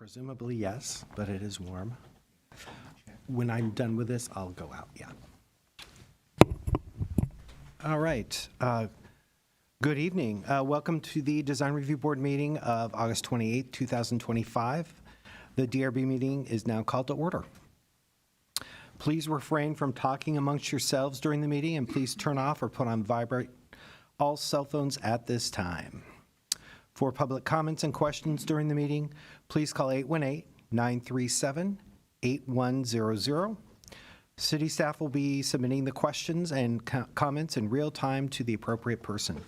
Presumably, yes, but it is warm. When I'm done with this, I'll go out, yeah. All right. Good evening. Welcome to the Design Review Board meeting of August 28, 2025. The DRB meeting is now called to order. Please refrain from talking amongst yourselves during the meeting, and please turn off or put on vibrate all cell phones at this time. For public comments and questions during the meeting, please call 818-937-8100. City staff will be submitting the questions and comments in real time to the appropriate person.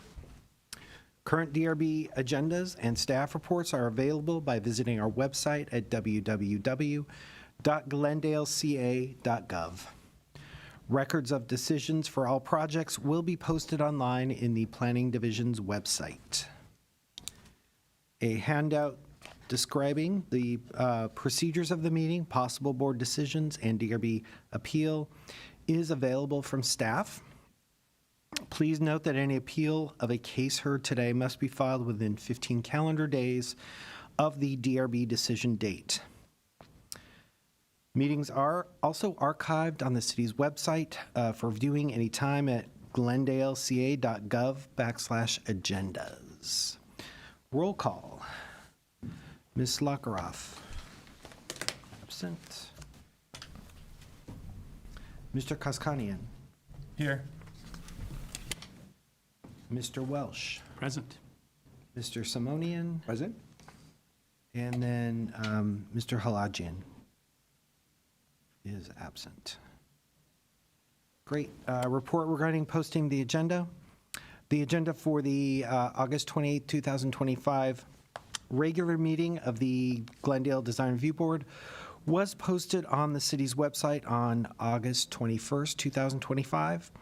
Current DRB agendas and staff reports are available by visiting our website at www.glendaleca.gov. Records of decisions for all projects will be posted online in the Planning Division's website. A handout describing the procedures of the meeting, possible board decisions, and DRB appeal is available from staff. Please note that any appeal of a case heard today must be filed within 15 calendar days of the DRB decision date. Meetings are also archived on the city's website for viewing anytime at glendaleca.gov/agendas. Roll call. Ms. Lockeroff. Absent. Mr. Kaskanian. Here. Mr. Welsh. Present. Mr. Simonian. Present. And then Mr. Halajian is absent. Great. Report regarding posting the agenda. The agenda for the August 28, 2025 regular meeting of the Glendale Design Review Board was posted on the city's website on August 21st, 2025,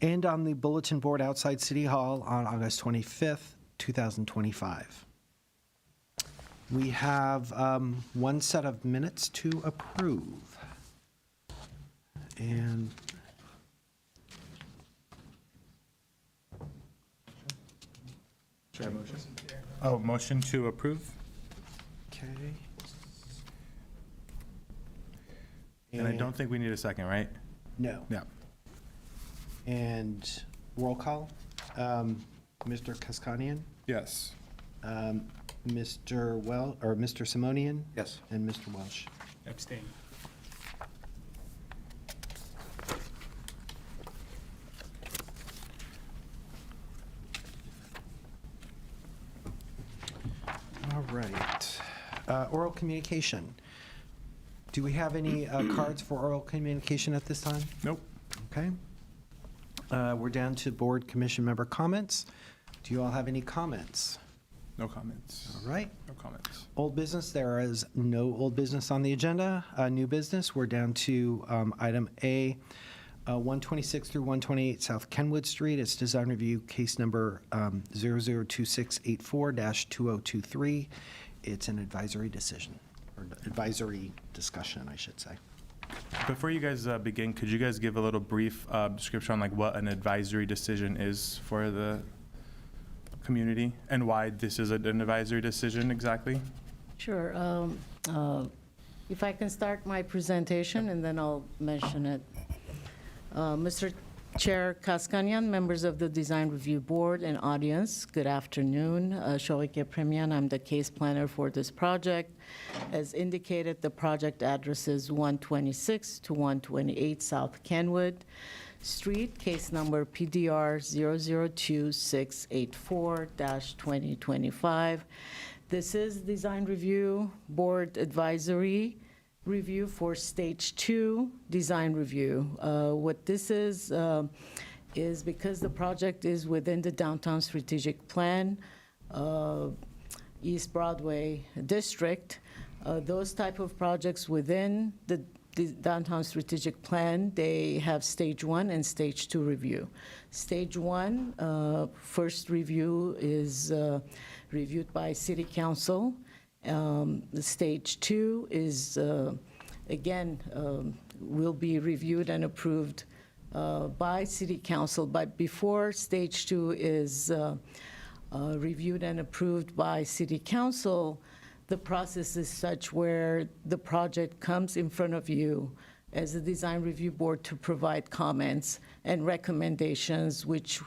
and on the bulletin board outside City Hall on August 25th, 2025. We have one set of minutes to approve. And Motion? Oh, motion to approve? okay. And I don't think we need a second, right? No. Yeah. And roll call. Mr. Kaskanian, Yes. Mr. Simonian, Yes. and Mr. Welsh. Abstain. All right. Oral communication. Do we have any cards for oral communication at this time? Nope. Okay. We're down to board commission member comments. Do you all have any comments? No comments. All right. No comments. Old business, there is no old business on the agenda. New business, we're down to item A, 126 through 128 South Kenwood Street. It's design review case number 002684-2023. It's an advisory decision, or advisory discussion, I should say. Before you guys begin, could you guys give a little brief description on like what an advisory decision is for the community and why this is an advisory decision exactly? Sure. If I can start my presentation and then I'll mention it. Mr. Chair Kaskanian, members of the Design Review Board and audience, good afternoon. Shorike Premian, I'm the case planner for this project. As indicated, the project address is 126 to 128 South Kenwood Street, case number PDR 002684-2025. This is Design Review Board Advisory Review for Stage 2 Design Review. What this is because the project is within the Downtown Strategic Plan, East Broadway District. Those type of projects within the Downtown Strategic Plan, they have Stage 1 and Stage 2 review. Stage 1, first review is reviewed by City Council. The Stage 2 is, again, will be reviewed and approved by City Council, but before Stage 2 is reviewed and approved by City Council, the process is such where the project comes in front of you as a design review board to provide comments and recommendations, which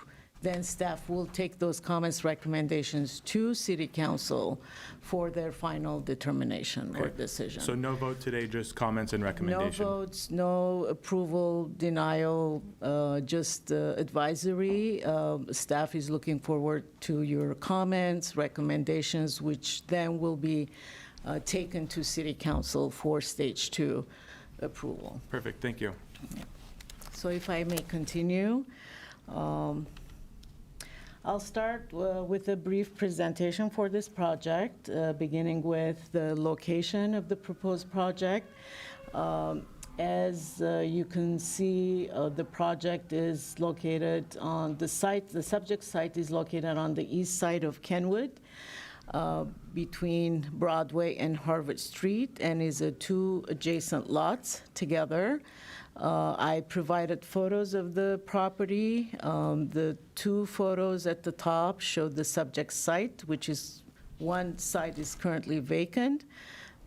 then staff will take those comments, recommendations to city council for their final determination or Okay. decision. So no vote today, just comments and No recommendation? votes, no approval, denial, just advisory. Staff is looking forward to your comments, recommendations, which then will be taken to city council for stage 2 approval. Perfect, thank you. So if I may continue, I'll start with a brief presentation for this project, beginning with the location of the proposed project. As you can see, the project is located on the site, the subject site is located on the east side of Kenwood, between Broadway and Harvard Street, and is 2 adjacent lots together. I provided photos of the property. The 2 photos at the top show the subject site, which is, one site is currently vacant.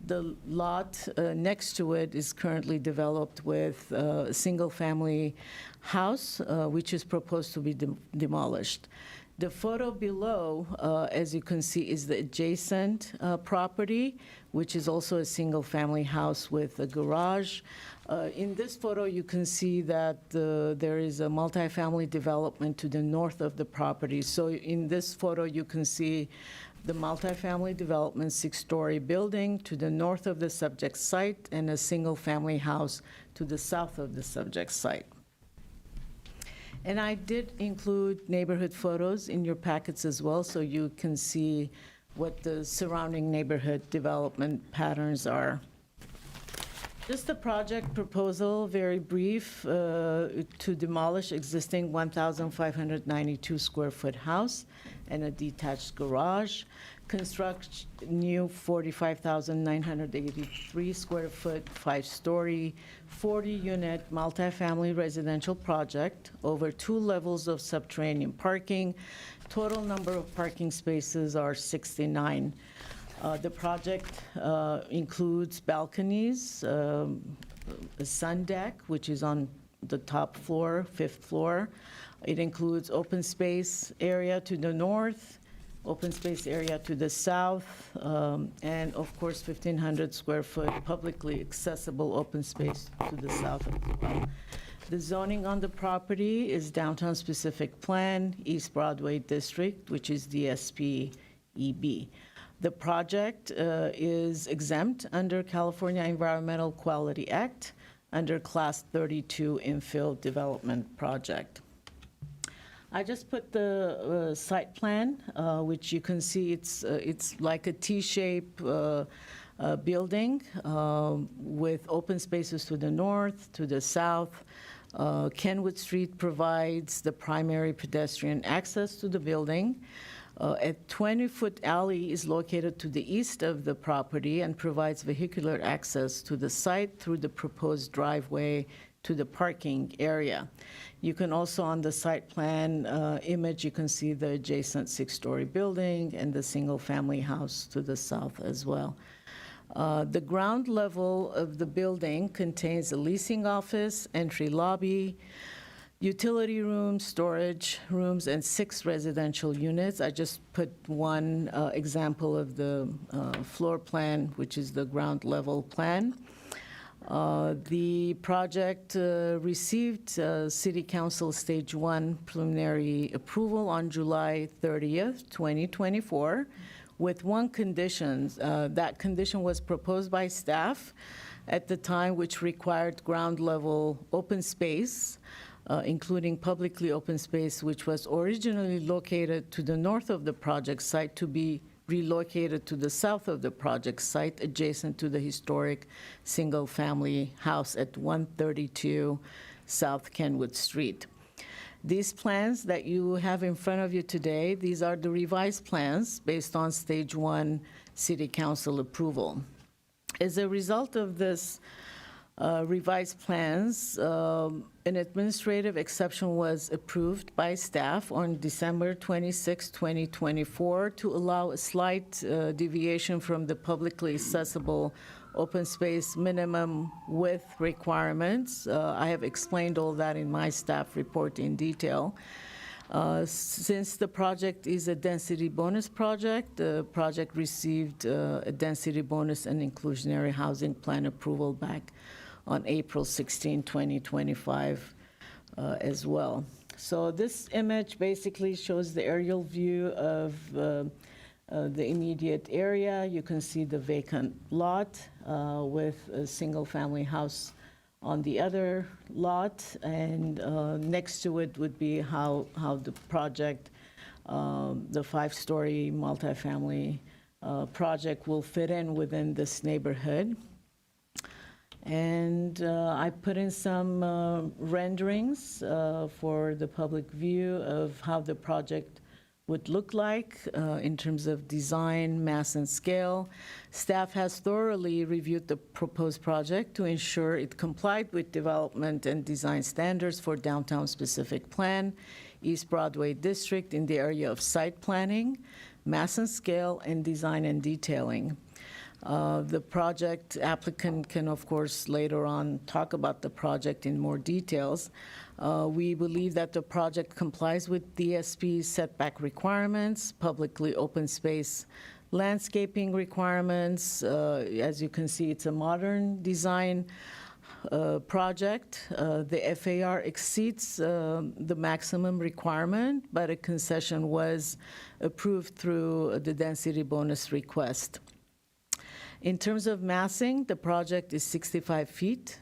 The lot next to it is currently developed with a single-family house, which is proposed to be demolished. The photo below, as you can see, is the adjacent property, which is also a single-family house with a garage. In this photo, you can see that there is a multifamily development to the north of the property. So in this photo, you can see the multifamily development 6-story building to the north of the subject site and a single-family house to the south of the subject site. And I did include neighborhood photos in your packets as well, so you can see what the surrounding neighborhood development patterns are. Just the project proposal, very brief, to demolish existing 1,592 square foot house and a detached garage, construct new 45,983 square foot, 5-story, 40-unit multifamily residential project over 2 levels of subterranean parking. Total number of parking spaces are 69. The project includes balconies, a sun deck, which is on the top floor, 5th floor. It includes open space area to the north, open space area to the south, and of course, 1,500 square foot publicly accessible open space to the south as well. The zoning on the property is Downtown Specific Plan, East Broadway District, which is DSP-EB. The project is exempt under California Environmental Quality Act under Class 32 Infill Development Project. I just put the site plan, which you can see it's like a T-shape building with open spaces to the north, to the south. Kenwood Street provides the primary pedestrian access to the building. A 20-foot alley is located to the east of the property and provides vehicular access to the site through the proposed driveway to the parking area. You can also, on the site plan image, you can see the adjacent 6-story building and the single-family house to the south as well. The ground level of the building contains a leasing office, entry lobby, utility rooms, storage rooms, and 6 residential units. I just put one example of the floor plan, which is the ground level plan. The project received City Council Stage 1 preliminary approval on July 30th, 2024, with one condition. That condition was proposed by staff at the time, which required ground level open space, including publicly open space, which was originally located to the north of the project site, to be relocated to the south of the project site, adjacent to the historic single-family house at 132 South Kenwood Street. These plans that you have in front of you today, these are the revised plans based on Stage 1 City Council approval. As a result of this revised plans. An administrative exception was approved by staff on December 26, 2024, to allow a slight deviation from the publicly accessible open space minimum width requirements. I have explained all that in my staff report in detail. Since the project is a density bonus project, the project received a density bonus and inclusionary housing plan approval back on April 16, 2025 as well. So this image basically shows the aerial view of the immediate area. You can see the vacant lot with a single-family house on the other lot, and next to it would be how the project, the 5-story multifamily project will fit in within this neighborhood. And I put in some renderings for the public view of how the project would look like in terms of design, mass, and scale. Staff has thoroughly reviewed the proposed project to ensure it complied with development and design standards for downtown specific plan, East Broadway District in the area of site planning, mass and scale, and design and detailing. The project applicant can, of course, later on talk about the project in more details. We believe that the project complies with DSP setback requirements, publicly open space landscaping requirements. As you can see, it's a modern design project. The FAR exceeds the maximum requirement, but a concession was approved through the density bonus request. In terms of massing, the project is 65 feet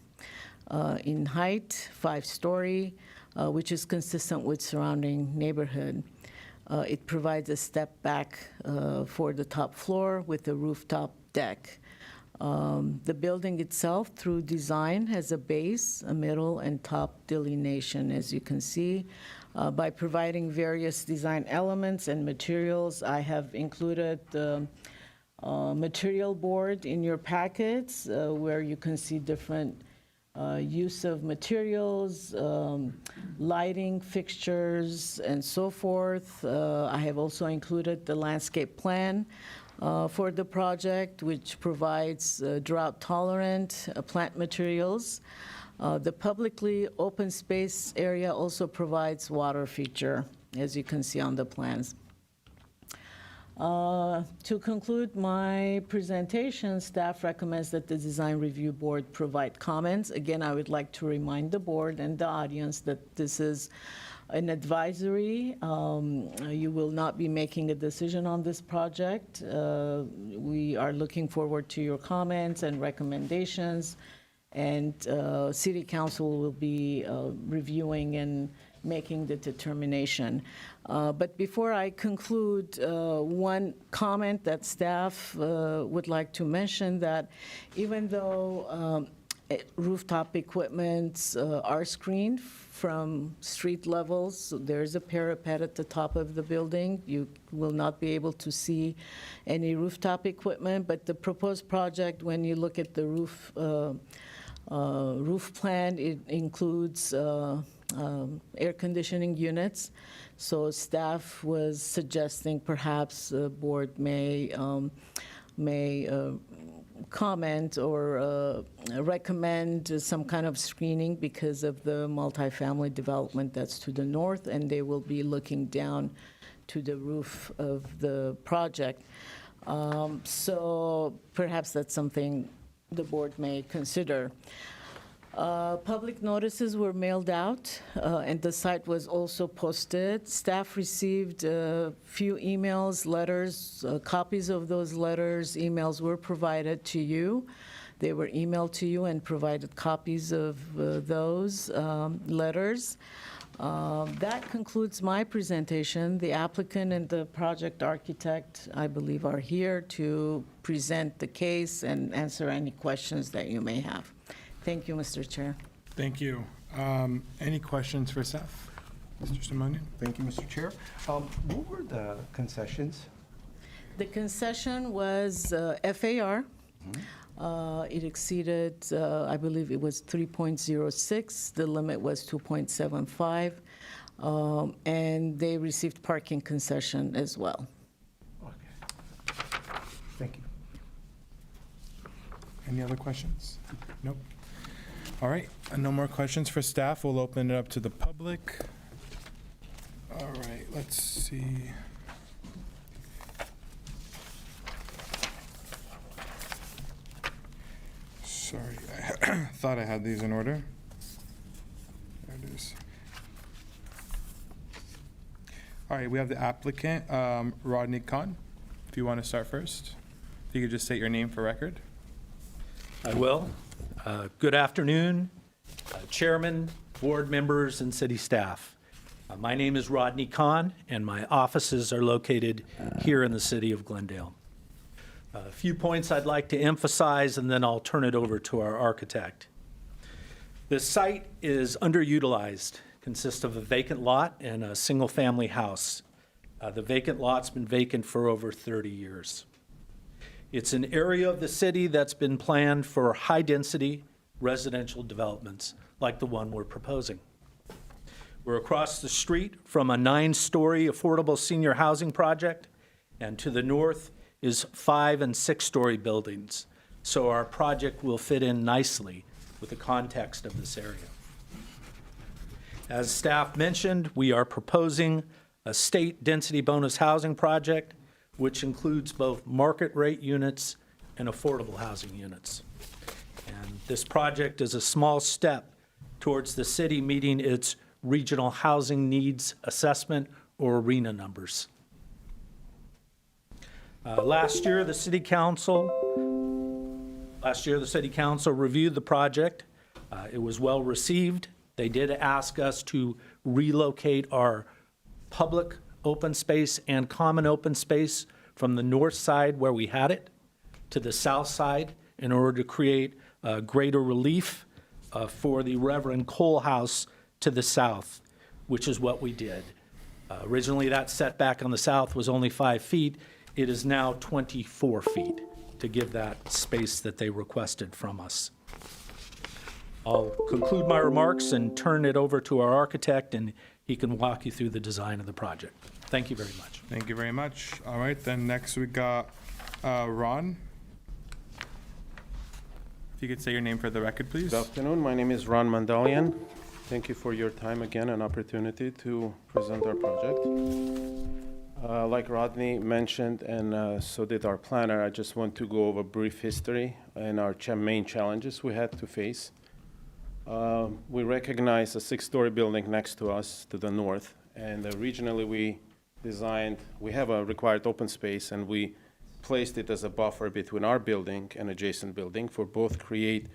in height, 5-story, which is consistent with surrounding neighborhood. It provides a step back for the top floor with a rooftop deck. The building itself, through design, has a base, a middle, and top delineation, as you can see. By providing various design elements and materials, I have included the material board in your packets where you can see different use of materials, lighting fixtures, and so forth. I have also included the landscape plan for the project, which provides drought-tolerant plant materials. The publicly open space area also provides water feature, as you can see on the plans. To conclude my presentation, staff recommends that the Design Review Board provide comments. Again, I would like to remind the board and the audience that this is an advisory. You will not be making a decision on this project. We are looking forward to your comments and recommendations, and City Council will be reviewing and making the determination. But before I conclude, one comment that staff would like to mention, that even though rooftop equipments are screened from street levels, so there's a parapet at the top of the building, you will not be able to see any rooftop equipment, but the proposed project, when you look at the roof plan, it includes air conditioning units. So staff was suggesting perhaps the board may comment or recommend some kind of screening because of the multifamily development that's to the north, and they will be looking down to the roof of the project. So perhaps that's something the board may consider. Public notices were mailed out, and the site was also posted. Staff received a few emails, letters, copies of those letters, emails were provided to you. They were emailed to you and provided copies of those letters. That concludes my presentation. The applicant and the project architect, I believe, are here to present the case and answer any questions that you may have. Thank you, Mr. Chair. Thank you. Any questions for staff? Mr. Simonian? Thank you, Mr. Chair. What were the concessions? The concession was FAR. It exceeded, I believe it was 3.06. The limit was 2.75. And they received parking concession as well. Okay. Thank you. Any other questions? Nope. All right, no more questions for staff. We'll open it up to the public. All right, let's see. Sorry, I thought I had these in order. There it is. All right, we have the applicant, Rodney Khan. If you want to start first, if you could just state your name for record. I will. Good afternoon, Chairman, board members, and city staff. My name is Rodney Khan, and my offices are located here in the city of Glendale. A few points I'd like to emphasize, and then I'll turn it over to our architect. The site is underutilized, consists of a vacant lot and a single-family house. The vacant lot's been vacant for over 30 years. It's an area of the city that's been planned for high-density residential developments like the one we're proposing. We're across the street from a 9-story affordable senior housing project, and to the north is 5- and 6-story buildings. So our project will fit in nicely with the context of this area. As staff mentioned, we are proposing a state density bonus housing project, which includes both market rate units and affordable housing units. And this project is a small step towards the city meeting its regional housing needs assessment, or RHNA numbers. Last year, the city council reviewed the project. It was well received. They did ask us to relocate our public open space and common open space from the north side where we had it to the south side in order to create greater relief for the Reverend Cole House to the south, which is what we did. Originally, that setback on the south was only 5 feet. It is now 24 feet to give that space that they requested from us. I'll conclude my remarks and turn it over to our architect, and he can walk you through the design of the project. Thank you very much. Thank you very much. All right, then next we got Ron. If you could say your name for the record, please. Good afternoon. My name is Ron Mandalian. Thank you for your time again and opportunity to present our project. Like Rodney mentioned, and so did our planner, I just want to go over brief history and our main challenges we had to face. We recognize a 6-story building next to us to the north, and originally we have a required open space, and we placed it as a buffer between our building and adjacent building for both create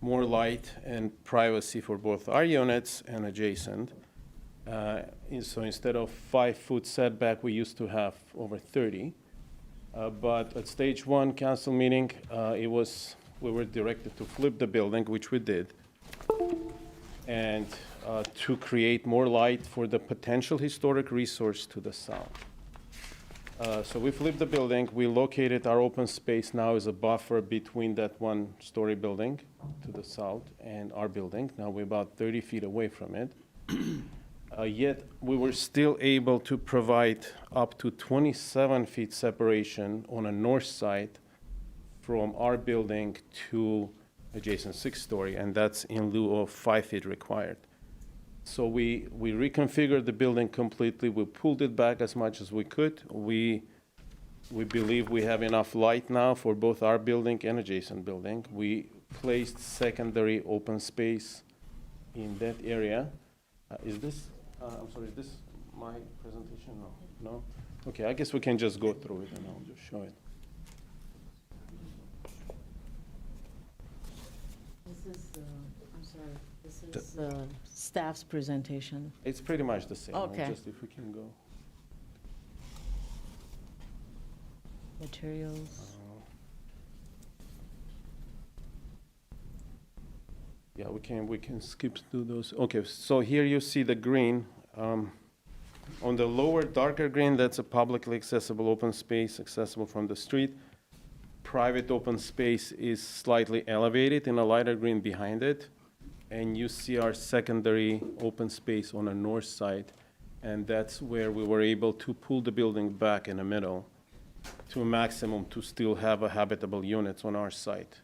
more light and privacy for both our units and adjacent. So instead of 5-foot setback, we used to have over 30. But at stage 1 council meeting, we were directed to flip the building, which we did, and to create more light for the potential historic resource to the south. So we flipped the building. We located our open space now as a buffer between that 1-story building to the south and our building. Now we're about 30 feet away from it. Yet we were still able to provide up to 27 feet separation on a north side from our building to adjacent 6-story, and that's in lieu of 5 feet required. So we reconfigured the building completely. We pulled it back as much as we could. We believe we have enough light now for both our building and adjacent building. We placed secondary open space in that area. Is this my presentation? No? No? Okay, I guess we can just go through it and I'll just show it. This is staff's presentation. It's pretty much the same. Okay. Just if we can go. Materials. Yeah, we can skip through those. Okay, so here you see the green. On the lower darker green, that's a publicly accessible open space, accessible from the street. private open space is slightly elevated in a lighter green behind it. And you see our secondary open space on the north side. And that's where we were able to pull the building back in the middle to a maximum to still have a habitable units on our site.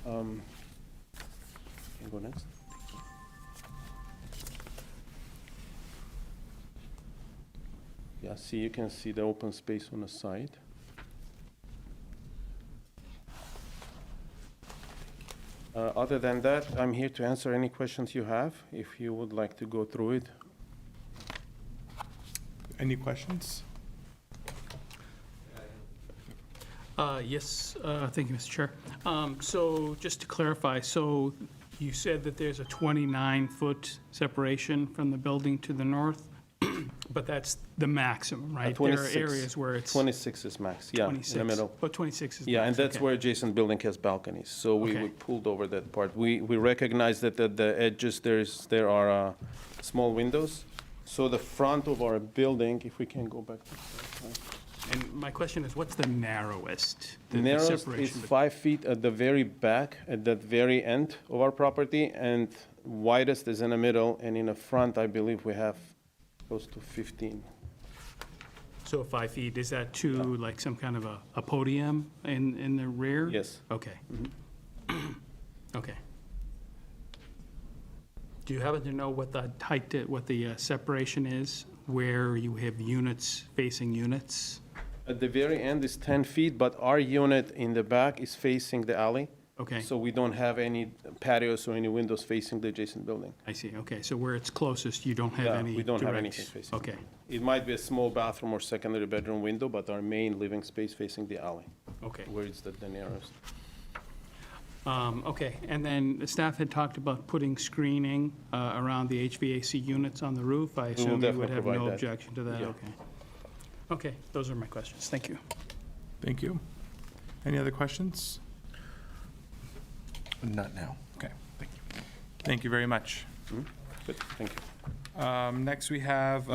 Can you go next? Yeah, see, you can see the open space on the side. Other than that, I'm here to answer any questions you have, if you would like to go through it. Any questions? Yes, thank you, Mr. Chair. So just to clarify, so you said that there's a 29-foot separation from the building to the north, but that's the maximum, right? There are 26. areas where it's 26 is max, yeah, in 26. the middle. Oh, 26 is Yeah, and max, that's okay. where adjacent building has balconies, so we Okay. pulled over that part. We recognize that at the edges, there are small windows. So the front of our building, if we can go back to that. And my question is, what's the narrowest? the Narrowest is separation bet- 5 feet at the very back, at that very end of our property, and widest is in the middle, and in the front, I believe we have close to 15. So 5 feet, is that to like some kind of a podium in the rear? Yes. Okay. Okay. Do you happen to know what the height, what the separation is, where you have units facing units? At the very end is 10 feet, but our unit in the back is facing the alley. Okay, So we don't have any patios or any windows facing the adjacent building. I see, okay, so where it's closest, you don't have Yeah, any we don't have direct- anything facing. Okay, It might be a small bathroom or secondary bedroom window, but our main living space facing the alley, okay. where it's the nearest. Okay, and then the staff had talked about putting screening around the HVAC units on the roof. I assume you would definitely have provide no that. objection to that, Yeah. okay. Okay, those are my questions, thank you. Thank you. Any other questions? Not now. Okay, thank you. Thank you very much. Good, thank you. Next, we have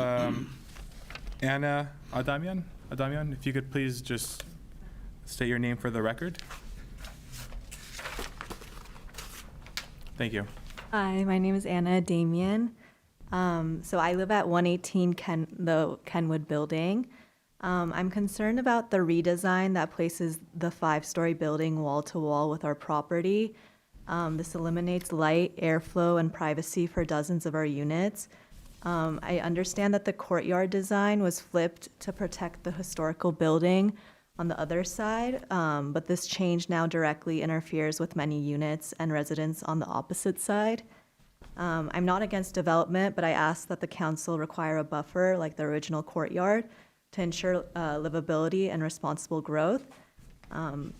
Anna Adamian. Adamian, if you could please just state your name for the record. Thank you. Hi, my name is Anna Damian. So I live at 118 the Kenwood Building. I'm concerned about the redesign that places the 5-story building wall to wall with our property. This eliminates light, airflow, and privacy for dozens of our units. I understand that the courtyard design was flipped to protect the historical building on the other side, but this change now directly interferes with many units and residents on the opposite side. I'm not against development, but I ask that the council require a buffer like the original courtyard to ensure livability and responsible growth.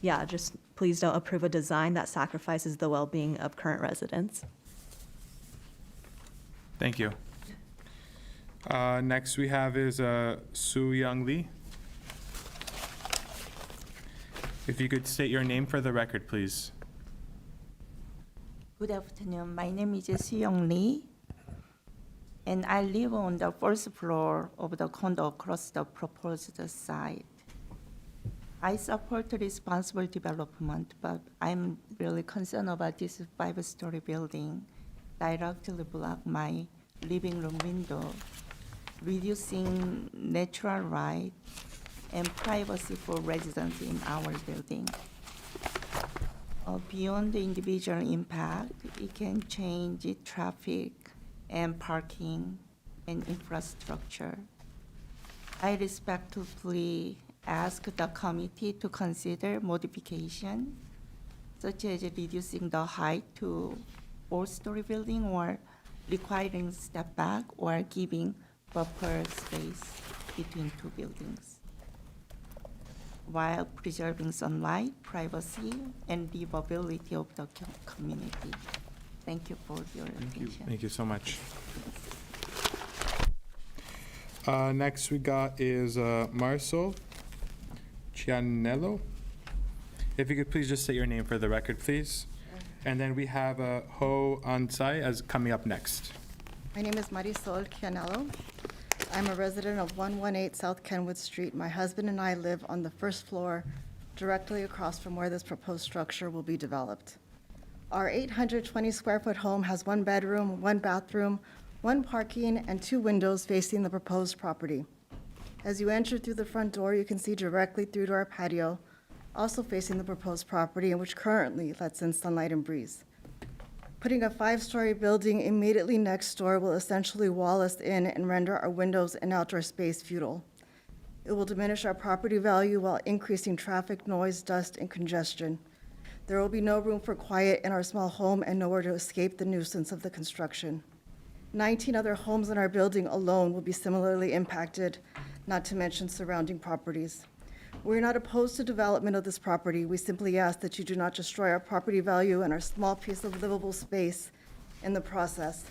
Yeah, just please don't approve a design that sacrifices the well-being of current residents. Thank you. Next we have is Su Young Lee. If you could state your name for the record, please. Good afternoon. My name is Suyong Lee, and I live on the first floor of the condo across the proposed site. I support responsible development, but I'm really concerned about this 5-story building directly block my living room window, reducing natural light and privacy for residents in our building. Beyond the individual impact, it can change traffic and parking and infrastructure. I respectfully ask the committee to consider modification, such as reducing the height to 4-story building or requiring step back or giving buffer space between two buildings, while preserving sunlight, privacy, and livability of the community. Thank you for your attention. Thank you so much. Next we got is Marisol Cianello. If you could please just say your name for the record, please. And then we have Ho Ansai as coming up next. My name is Marisol Cianello. I'm a resident of 118 South Kenwood Street. My husband and I live on the first floor, directly across from where this proposed structure will be developed. Our 820-square-foot home has 1 bedroom, 1 bathroom, 1 parking, and 2 windows facing the proposed property. As you enter through the front door, you can see directly through to our patio, also facing the proposed property, and which currently lets in sunlight and breeze. Putting a 5-story building immediately next door will essentially wall us in and render our windows and outdoor space futile. It will diminish our property value while increasing traffic noise, dust, and congestion. There will be no room for quiet in our small home and nowhere to escape the nuisance of the construction. 19 other homes in our building alone will be similarly impacted, not to mention surrounding properties. We're not opposed to development of this property. We simply ask that you do not destroy our property value and our small piece of livable space in the process.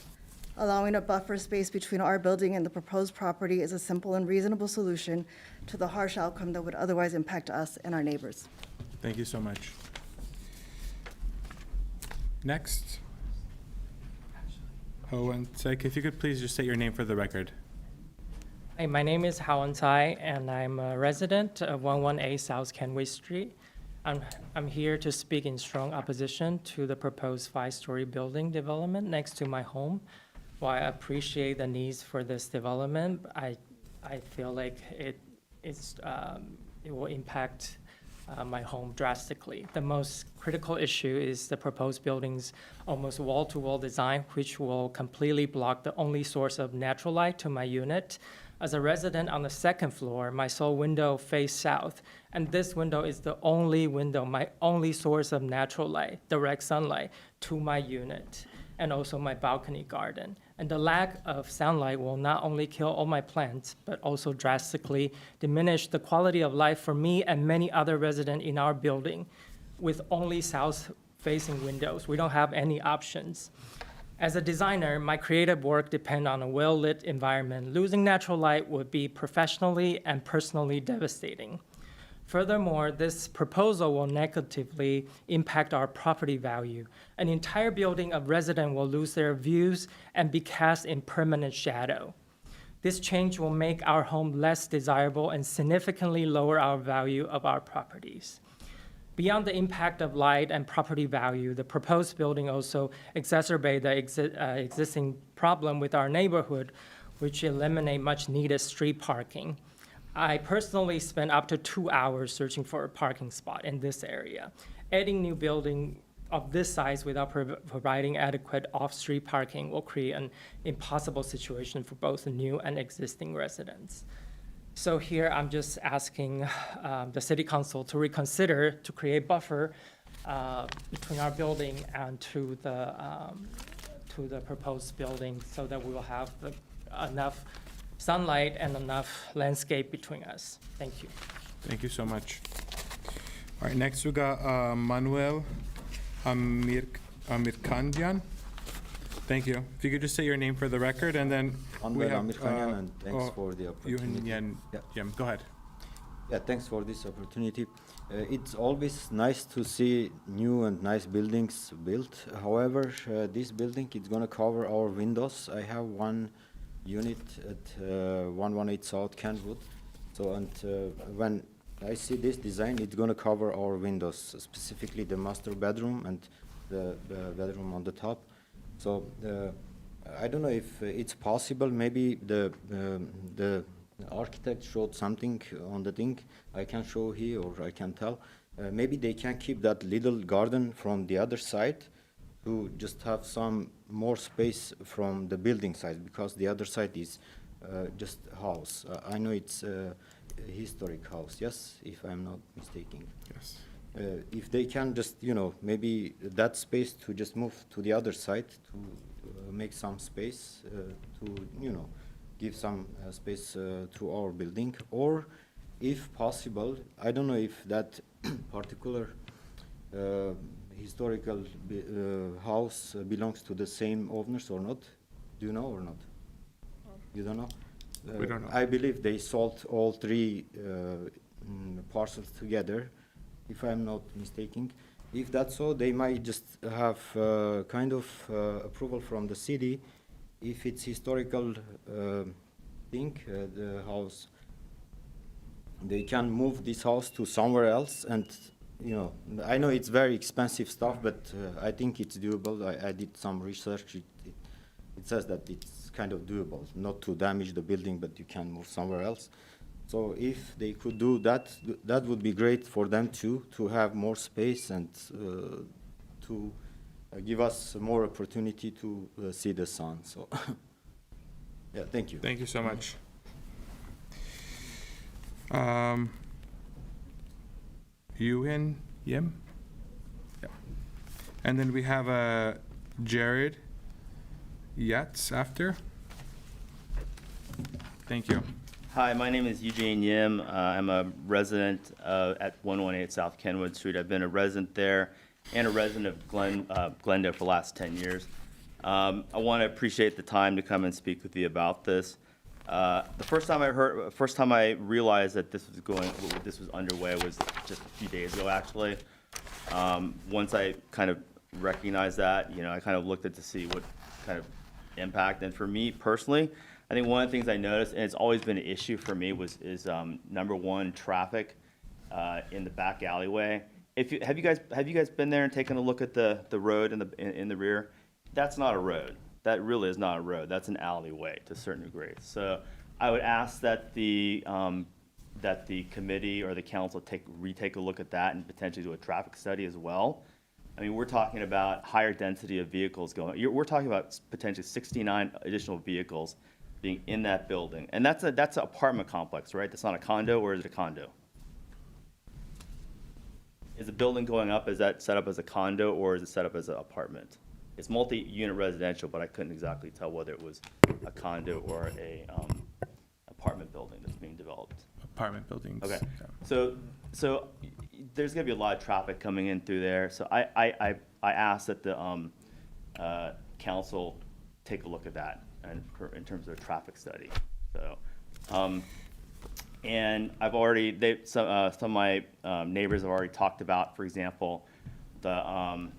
Allowing a buffer space between our building and the proposed property is a simple and reasonable solution to the harsh outcome that would otherwise impact us and our neighbors. Thank you so much. Next. Hoan Sek, if you could please just state your name for the record. Hi, my name is Hoan Tai, and I'm a resident of 118 South Kenway Street. I'm here to speak in strong opposition to the proposed 5-story building development next to my home. While I appreciate the needs for this development, I feel like it will impact my home drastically. The most critical issue is the proposed building's almost wall-to-wall design, which will completely block the only source of natural light to my unit. As a resident on the 2nd floor, my sole window faces south, and this window is the only window, my only source of natural light, direct sunlight, to my unit, and also my balcony garden. And the lack of sunlight will not only kill all my plants, but also drastically diminish the quality of life for me and many other residents in our building. With only south-facing windows, we don't have any options. As a designer, my creative work depends on a well-lit environment. Losing natural light would be professionally and personally devastating. Furthermore, this proposal will negatively impact our property value. An entire building of residents will lose their views and be cast in permanent shadow. This change will make our home less desirable and significantly lower our value of our properties. Beyond the impact of light and property value, the proposed building also exacerbates the existing problem with our neighborhood, which eliminates much needed street parking. I personally spent up to 2 hours searching for a parking spot in this area. Adding new building of this size without providing adequate off-street parking will create an impossible situation for both new and existing residents. So here I'm just asking the city council to reconsider to create buffer between our building and to the proposed building so that we will have enough sunlight and enough landscape between us. Thank you. Thank you so much. All right, next we got Manuel Amirkandian. Thank you. If you could just say your name for the record, and then we have Amirkandian, and thanks for the opportunity. Go ahead. Yeah, thanks for this opportunity. It's always nice to see new and nice buildings built. However, this building is going to cover our windows. I have one unit at 118 South Kenwood. So, and when I see this design, it's going to cover our windows, specifically the master bedroom and the bedroom on the top. So I don't know if it's possible. Maybe the architect showed something on the thing. I can show here, or I can tell. Maybe they can keep that little garden from the other side to just have some more space from the building side, because the other side is just house. I know it's a historic house, yes, if I'm not mistaken. Yes. If they can just, maybe that space to just move to the other side to make some space to, give some space to our building, or if possible, I don't know if that particular historical house belongs to the same owners or not. Do you know or not? You don't know? We don't know. I believe they sold all 3 parcels together, if I'm not mistaken. If that's so, they might just have kind of approval from the city if it's historical think the house, they can move this house to somewhere else, and you know, I know it's very expensive stuff, but I think it's doable. I did some research. It says that it's kind of doable, not to damage the building, but you can move somewhere else. So if they could do that, that would be great for them too, to have more space and to give us more opportunity to see the sun. So, yeah, thank you. Thank you so much. Ewan Yim? Yeah. And then we have Jared Yatz after. Thank you. Hi, my name is Eugene Yim. I'm a resident at 118 South Kenwood Street. I've been a resident there and a resident of Glendale for the last 10 years. I want to appreciate the time to come and speak with you about this. The first time I realized that this was underway was just a few days ago, actually. Once I kind of recognized that, you know, I kind of looked at to see what kind of impact. And for me personally, I think one of the things I noticed, and it's always been an issue for me, is number one, traffic in the back alleyway. Have you guys been there and taken a look at the road in the rear? That's not a road. That really is not a road. That's an alleyway to a certain degree. So I would ask that the committee or the council retake a look at that and potentially do a traffic study as well. I mean, we're talking about higher density of vehicles going. We're talking about potentially 69 additional vehicles being in that building, and that's an apartment complex, right? That's not a condo, or is it a condo? Is the building going up? Is that set up as a condo, or is it set up as an apartment? It's multi-unit residential, but I couldn't exactly tell whether it was a condo or a apartment building that's being developed. Apartment buildings. Okay, so there's gonna be a lot of traffic coming in through there. So I ask that the council take a look at that and in terms of a traffic study. So, and I've already some of my neighbors have already talked about, for example, the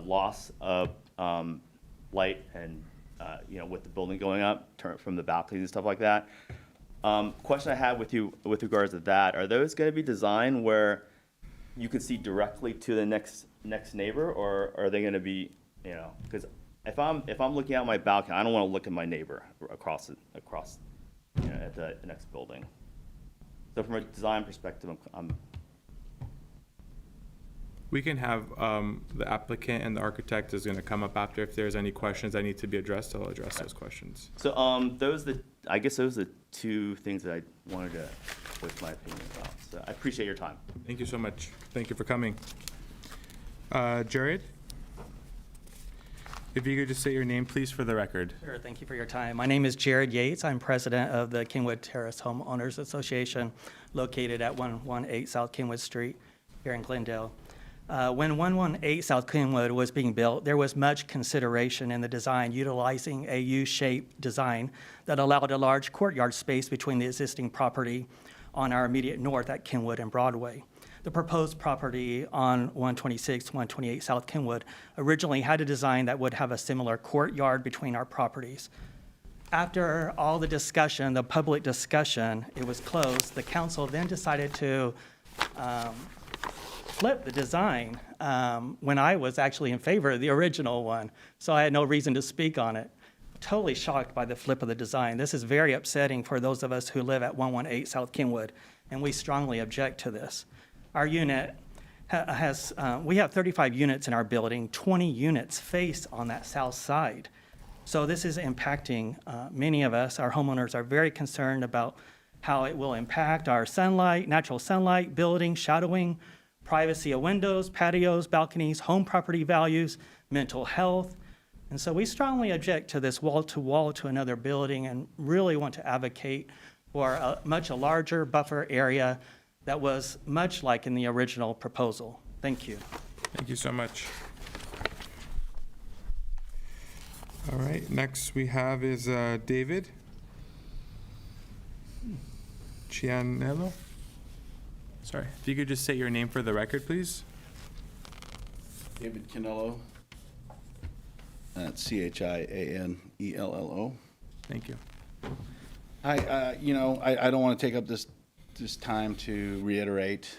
loss of light and with the building going up from the balconies and stuff like that. Question I have with you with regards to that, are those going to be designed where you can see directly to the next neighbor, or are they going to be, because if I'm looking out my balcony, I don't want to look at my neighbor across at the next building. So from a design perspective, We can have the applicant and the architect is going to come up after. If there's any questions that need to be addressed, I'll address those questions. So I guess those are the two things that I wanted to voice my opinion about. So I appreciate your time. Thank you so much. Thank you for coming. Jared? If you could just say your name, please, for the record. Sure, thank you for your time. My name is Jared Yates. I'm president of the Kenwood Terrace Homeowners Association, located at 118 South Kenwood Street here in Glendale. When 118 South Kenwood was being built, there was much consideration in the design utilizing a U-shaped design that allowed a large courtyard space between the existing property on our immediate north at Kenwood and Broadway. The proposed property on 126, 128 South Kenwood originally had a design that would have a similar courtyard between our properties. After all the discussion, the public discussion, it was closed. The council then decided to flip the design when I was actually in favor of the original one, so I had no reason to speak on it. Totally shocked by the flip of the design. This is very upsetting for those of us who live at 118 South Kenwood, and we strongly object to this. Our unit we have 35 units in our building, 20 units face on that south side. So this is impacting many of us. Our homeowners are very concerned about how it will impact our sunlight, natural sunlight, building, shadowing, privacy of windows, patios, balconies, home property values, mental health. And so we strongly object to this wall-to-wall to another building and really want to advocate for a much larger buffer area that was much like in the original proposal. Thank you. Thank you so much. All right, next we have is David Cianello. Sorry, if you could just say your name for the record, please. David Canello, that's Chianello. Thank you. I don't want to take up this time to reiterate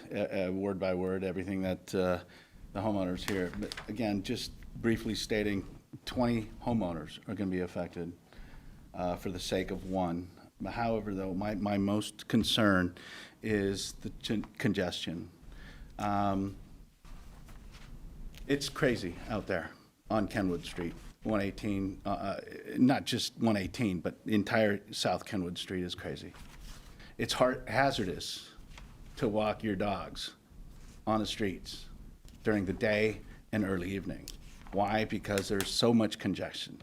word by word everything that the homeowners here. But again, just briefly stating, 20 homeowners are going to be affected for the sake of one. However, though, my most concern is the congestion. It's crazy out there on Kenwood Street. 118, not just 118, but the entire South Kenwood Street is crazy. It's hazardous to walk your dogs on the streets during the day and early evening. Why? Because there's so much congestion.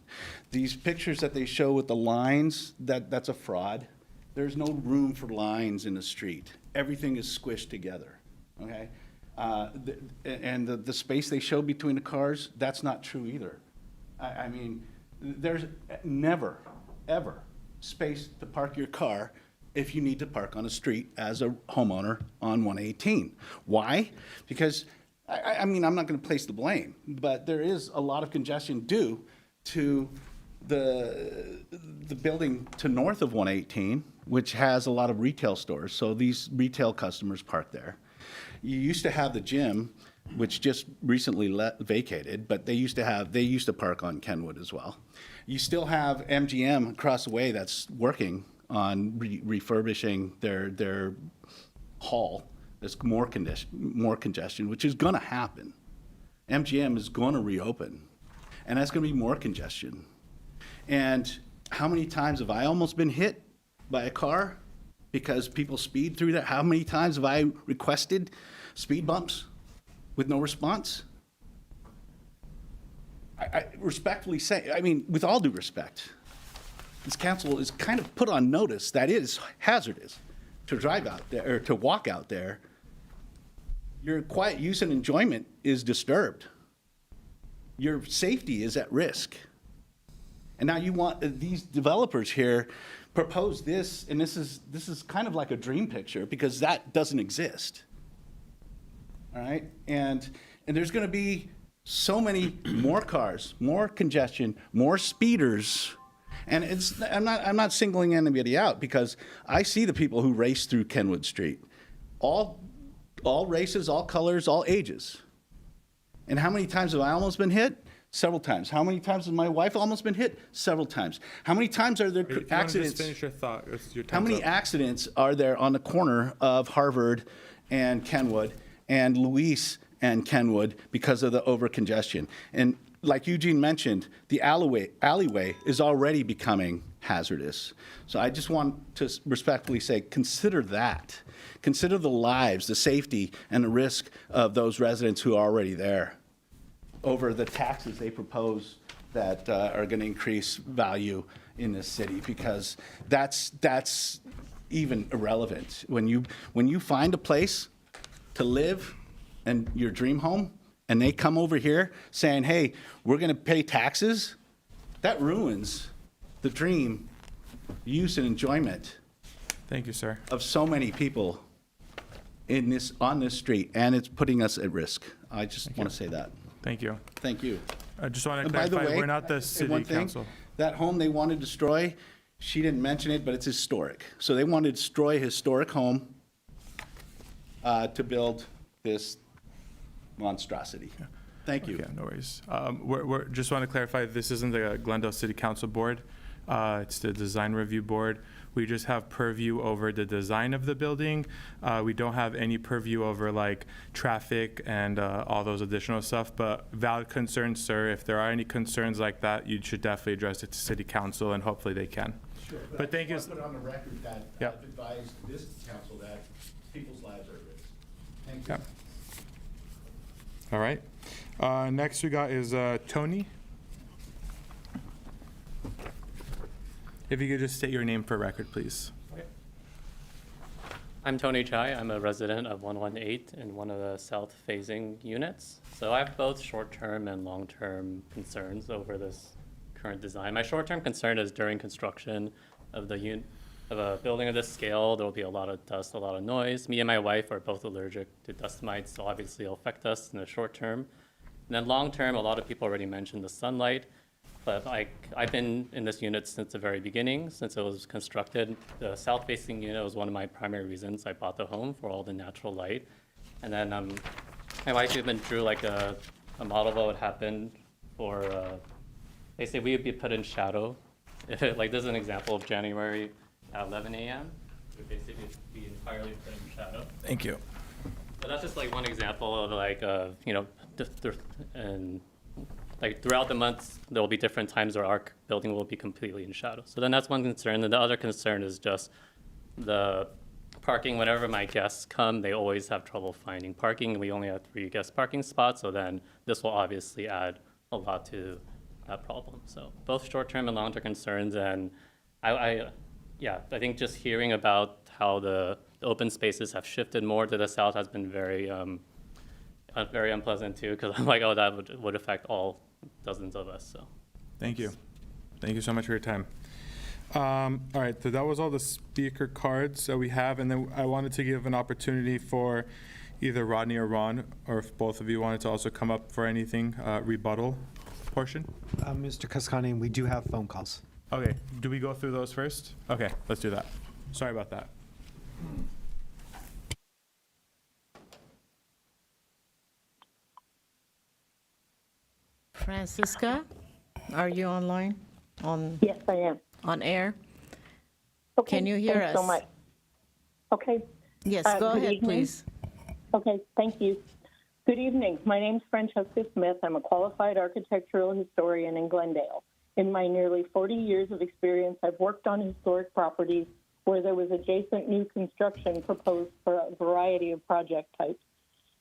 These pictures that they show with the lines, that's a fraud. There's no room for lines in the street. Everything is squished together, okay? And the space they show between the cars, that's not true either. I mean, there's never, ever space to park your car if you need to park on a street as a homeowner on 118. Why? Because, I mean, I'm not going to place the blame, but there is a lot of congestion due to the building to north of 118, which has a lot of retail stores. So these retail customers park there. You used to have the gym, which just recently vacated, but they used to park on Kenwood as well. You still have MGM across the way that's working on refurbishing their hall. There's more congestion, which is going to happen. MGM is going to reopen, and that's going to be more congestion. And how many times have I almost been hit by a car because people speed through there? How many times have I requested speed bumps with no response? I respectfully say, I mean, with all due respect, this council is kind of put on notice that it is hazardous to drive out there, or to walk out there. Your quiet use and enjoyment is disturbed. Your safety is at risk. And now you want these developers here propose this, and this is kind of like a dream picture because that doesn't exist. All right, and there's going to be so many more cars, more congestion, more speeders, and I'm not singling anybody out because I see the people who race through Kenwood Street, all races, all colors, all ages. And how many times have I almost been hit? Several times. How many times has my wife almost been hit? Several times. How many times are there accidents? Just finish your thought. Your How many accidents are there on the corner of Harvard and Kenwood and Luis and Kenwood because of the overcongestion? And like Eugene mentioned, the alleyway is already becoming hazardous. So I just want to respectfully say, consider that. Consider the lives, the safety, and the risk of those residents who are already there over the taxes they propose that are going to increase value in this city, because that's even irrelevant. When you find a place to live and your dream home, and they come over here saying, hey, we're going to pay taxes, that ruins the dream, use, and enjoyment. Thank you, sir. Of so many people on this street, and it's putting us at risk. I just want to say that. Thank you. Thank you. I just want to And by the clarify, way, we're not the city one thing, council. that home they want to destroy, she didn't mention it, but it's historic. So they want to destroy a historic home to build this monstrosity. Thank you. Okay, no worries. We're just want to clarify, this isn't the Glendale City Council Board. It's the Design Review Board. We just have purview over the design of the building. We don't have any purview over like traffic and all those additional stuff, but valid concerns, sir. If there are any concerns like that, you should definitely address it to City Council, and hopefully they can. Sure, But thank you. I put on the record that Yep. I've advised this council that people's lives are at risk. Thank you. Yep. All right. Next we got is Tony. If you could just state your name for record, please. I'm Tony Chai. I'm a resident of 118 in one of the south-facing units. So I have both short-term and long-term concerns over this current design. My short-term concern is during construction of a building of this scale, there will be a lot of dust, a lot of noise. Me and my wife are both allergic to dust mites, so obviously it'll affect us in the short term. And then long term, a lot of people already mentioned the sunlight. but like, I've been in this unit since the very beginning, since it was constructed. The south-facing unit was one of my primary reasons I bought the home, for all the natural light. And then my wife even drew like a model of what would happen for, basically we would be put in shadow. Like this is an example of January at 11 a.m. We would basically be entirely put in shadow. Thank you. So that's just like one example of like, you know, and like throughout the months, there will be different times where our building will be completely in shadow. So then that's one concern. And the other concern is just the parking. Whenever my guests come, they always have trouble finding parking. We only have 3 guest parking spots. So then this will obviously add a lot to that problem. So both short-term and long-term concerns. And yeah, I think just hearing about how the open spaces have shifted more to the south has been very unpleasant too, because I'm like, oh, that would affect all dozens of us. So, Thank you. Thank you so much for your time. All right, so that was all the speaker cards that we have, and then I wanted to give an opportunity for either Rodney or Ron, or if both of you wanted to also come up for anything, rebuttal portion. Mr. Kaskani, we do have phone calls. Okay, do we go through those first? Okay, let's do that. Sorry about that. Francisca, are you online? Yes, I am. On air? Okay, Can you hear thanks us? so much. Okay. Yes, go good ahead, evening. please. Okay, thank you. Good evening. My name's Francesca Smith. I'm a qualified architectural historian in Glendale. In my nearly 40 years of experience, I've worked on historic properties where there was adjacent new construction proposed for a variety of project types.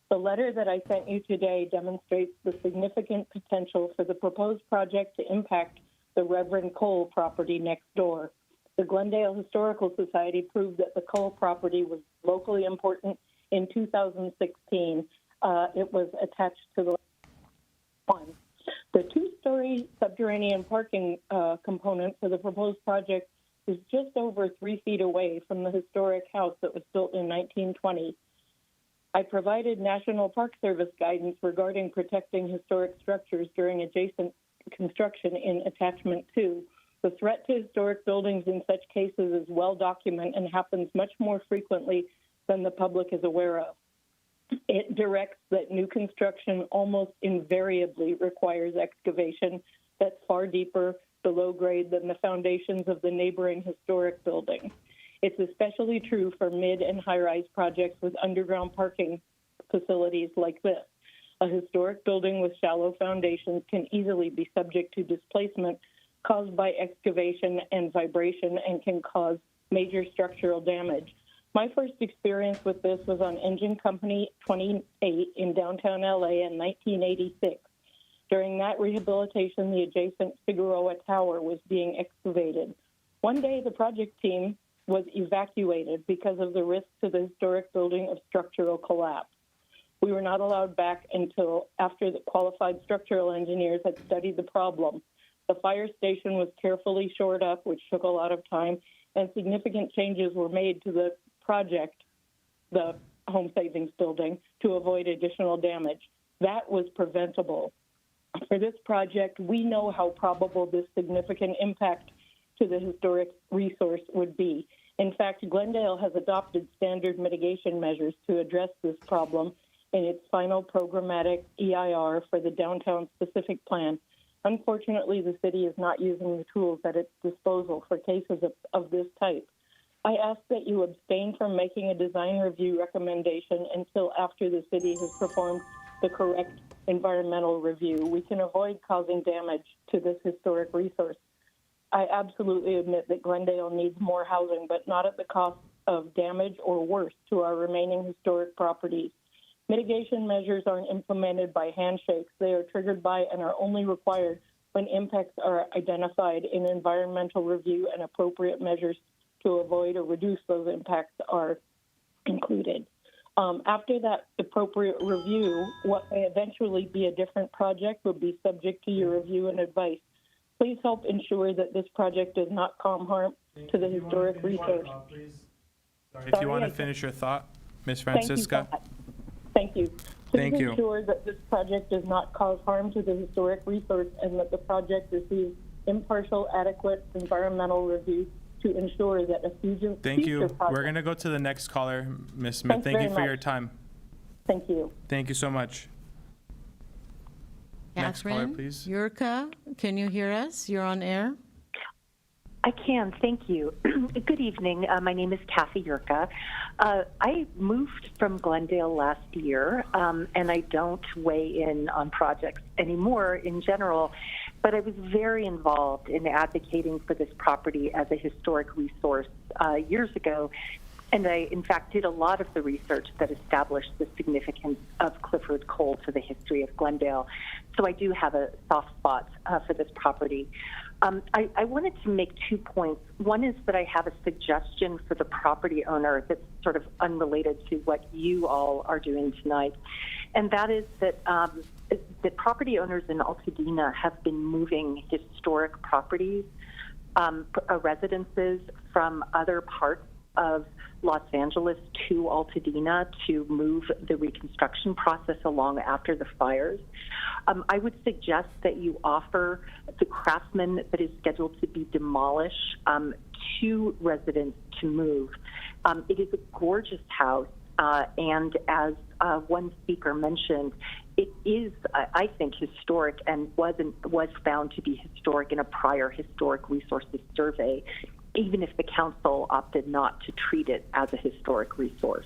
The letter that I sent you today demonstrates the significant potential for the proposed project to impact the Reverend Cole property next door. The Glendale Historical Society proved that the Cole property was locally important in 2016. It was attached to the one. The 2-story subterranean parking component for the proposed project is just over 3 feet away from the historic house that was built in 1920. I provided National Park Service guidance regarding protecting historic structures during adjacent construction in Attachment 2. The threat to historic buildings in such cases is well documented and happens much more frequently than the public is aware of. It directs that new construction almost invariably requires excavation that's far deeper below grade than the foundations of the neighboring historic building. It's especially true for mid and high-rise projects with underground parking facilities like this. A historic building with shallow foundations can easily be subject to displacement caused by excavation and vibration and can cause major structural damage. My first experience with this was on Engine Company 28 in downtown LA in 1986. During that rehabilitation, the adjacent Figueroa Tower was being excavated. One day, the project team was evacuated because of the risk to the historic building of structural collapse. We were not allowed back until after the qualified structural engineers had studied the problem. The fire station was carefully shored up, which took a lot of time, and significant changes were made to the project, the home savings building, to avoid additional damage. That was preventable. For this project, we know how probable this significant impact to the historic resource would be. In fact, Glendale has adopted standard mitigation measures to address this problem in its final programmatic EIR for the downtown specific plan. Unfortunately, the city is not using the tools at its disposal for cases of this type. I ask that you abstain from making a design review recommendation until after the city has performed the correct environmental review. We can avoid causing damage to this historic resource. I absolutely admit that Glendale needs more housing, but not at the cost of damage or worse to our remaining historic properties. Mitigation measures aren't implemented by handshakes. They are triggered by and are only required when impacts are identified in environmental review and appropriate measures to avoid or reduce those impacts are included. After that appropriate review, what may eventually be a different project will be subject to your review and advice. Please help ensure that this project does not cause harm to the historic resource. If you want to finish your thought, Ms. Francisca. Thank you. Thank Please you. ensure that this project does not cause harm to the historic resource and that the project receives impartial, adequate environmental review to ensure that a future Thank you. project. We're going to go to the next caller, Ms. Smith. Thanks Thank you very for much. your time. Thank you. Thank you so much. Next caller, Catherine please. Yurka, can you hear us? You're on air. I can, thank you. Good evening. My name is Kathy Yurka. I moved from Glendale last year, and I don't weigh in on projects anymore in general, but I was very involved in advocating for this property as a historic resource years ago. And I, in fact, did a lot of the research that established the significance of Clifford Coal to the history of Glendale. So I do have a soft spot for this property. I wanted to make 2 points. One is that I have a suggestion for the property owner that's sort of unrelated to what you all are doing tonight. And that is that the property owners in Altadena have been moving historic properties, residences from other parts of Los Angeles to Altadena to move the reconstruction process along after the fires. I would suggest that you offer the craftsman that is scheduled to be demolished to residents to move. It is a gorgeous house, and as one speaker mentioned, it is, I think, historic and was found to be historic in a prior historic resources survey, even if the council opted not to treat it as a historic resource.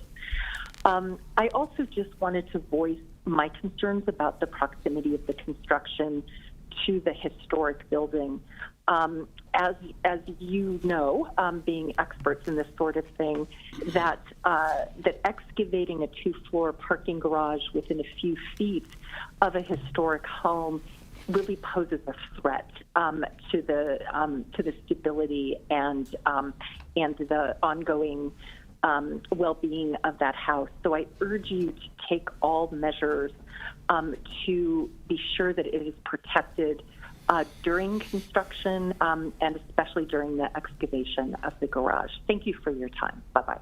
I also just wanted to voice my concerns about the proximity of the construction to the historic building. As you know, being experts in this sort of thing, that excavating a 2-floor parking garage within a few feet of a historic home really poses a threat to the stability and the ongoing well-being of that house. So I urge you to take all measures to be sure that it is protected during construction and especially during the excavation of the garage. Thank you for your time. Bye-bye.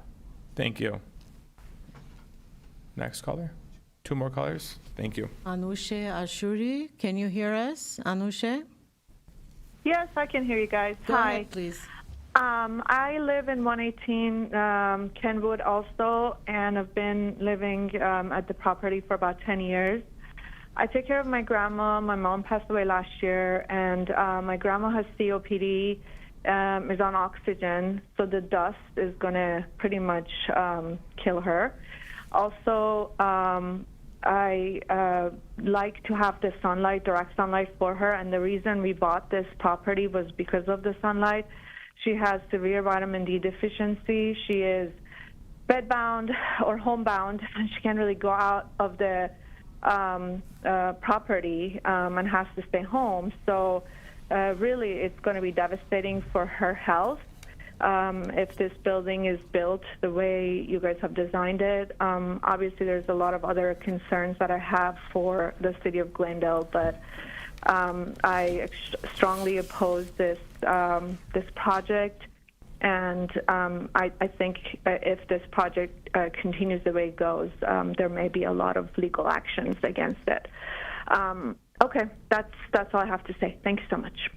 Thank you. Next caller. 2 more callers. Thank you. Anushe Ashuri, can you hear us? Anushe? Yes, I can hear you guys. Go Hi. ahead, please. I live in 118 Kenwood also, and I've been living at the property for about 10 years. I take care of my grandma. My mom passed away last year, and my grandma has COPD, is on oxygen, so the dust is going to pretty much kill her. Also, I like to have the sunlight, direct sunlight for her, and the reason we bought this property was because of the sunlight. She has severe vitamin D deficiency. She is bedbound or homebound, and she can't really go out of the property and has to stay home. So really, it's going to be devastating for her health. If this building is built the way you guys have designed it. Obviously, there's a lot of other concerns that I have for the city of Glendale, but I strongly oppose this project, and I think if this project continues the way it goes, there may be a lot of legal actions against it. Okay, that's all I have to say. Thank you so much.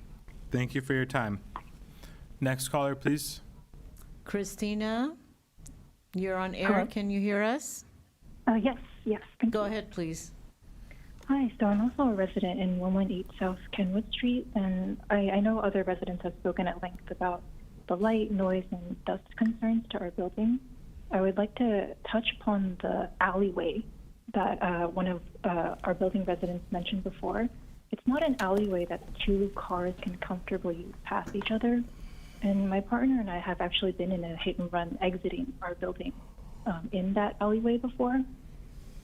Thank you for your time. Next caller, please. Christina, you're on air. Hello? Can you hear us? Yes. Thank Go you. ahead, please. Hi, so I'm also a resident in 118 South Kenwood Street, and I know other residents have spoken at length about the light, noise, and dust concerns to our building. I would like to touch upon the alleyway that one of our building residents mentioned before. It's not an alleyway that 2 cars can comfortably pass each other. And my partner and I have actually been in a hit and run exiting our building in that alleyway before.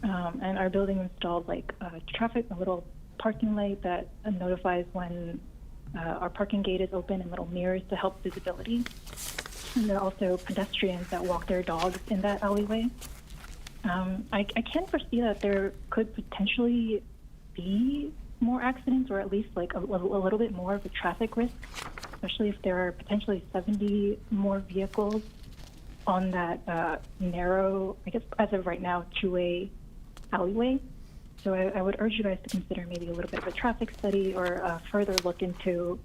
And our building installed like a little parking light that notifies when our parking gate is open and little mirrors to help visibility. And there are also pedestrians that walk their dogs in that alleyway. I can foresee that there could potentially be more accidents, or at least like a little bit more of a traffic risk, especially if there are potentially 70 more vehicles on that narrow, I guess as of right now, 2-way alleyway. So I would urge you guys to consider maybe a little bit of a traffic study or a further look into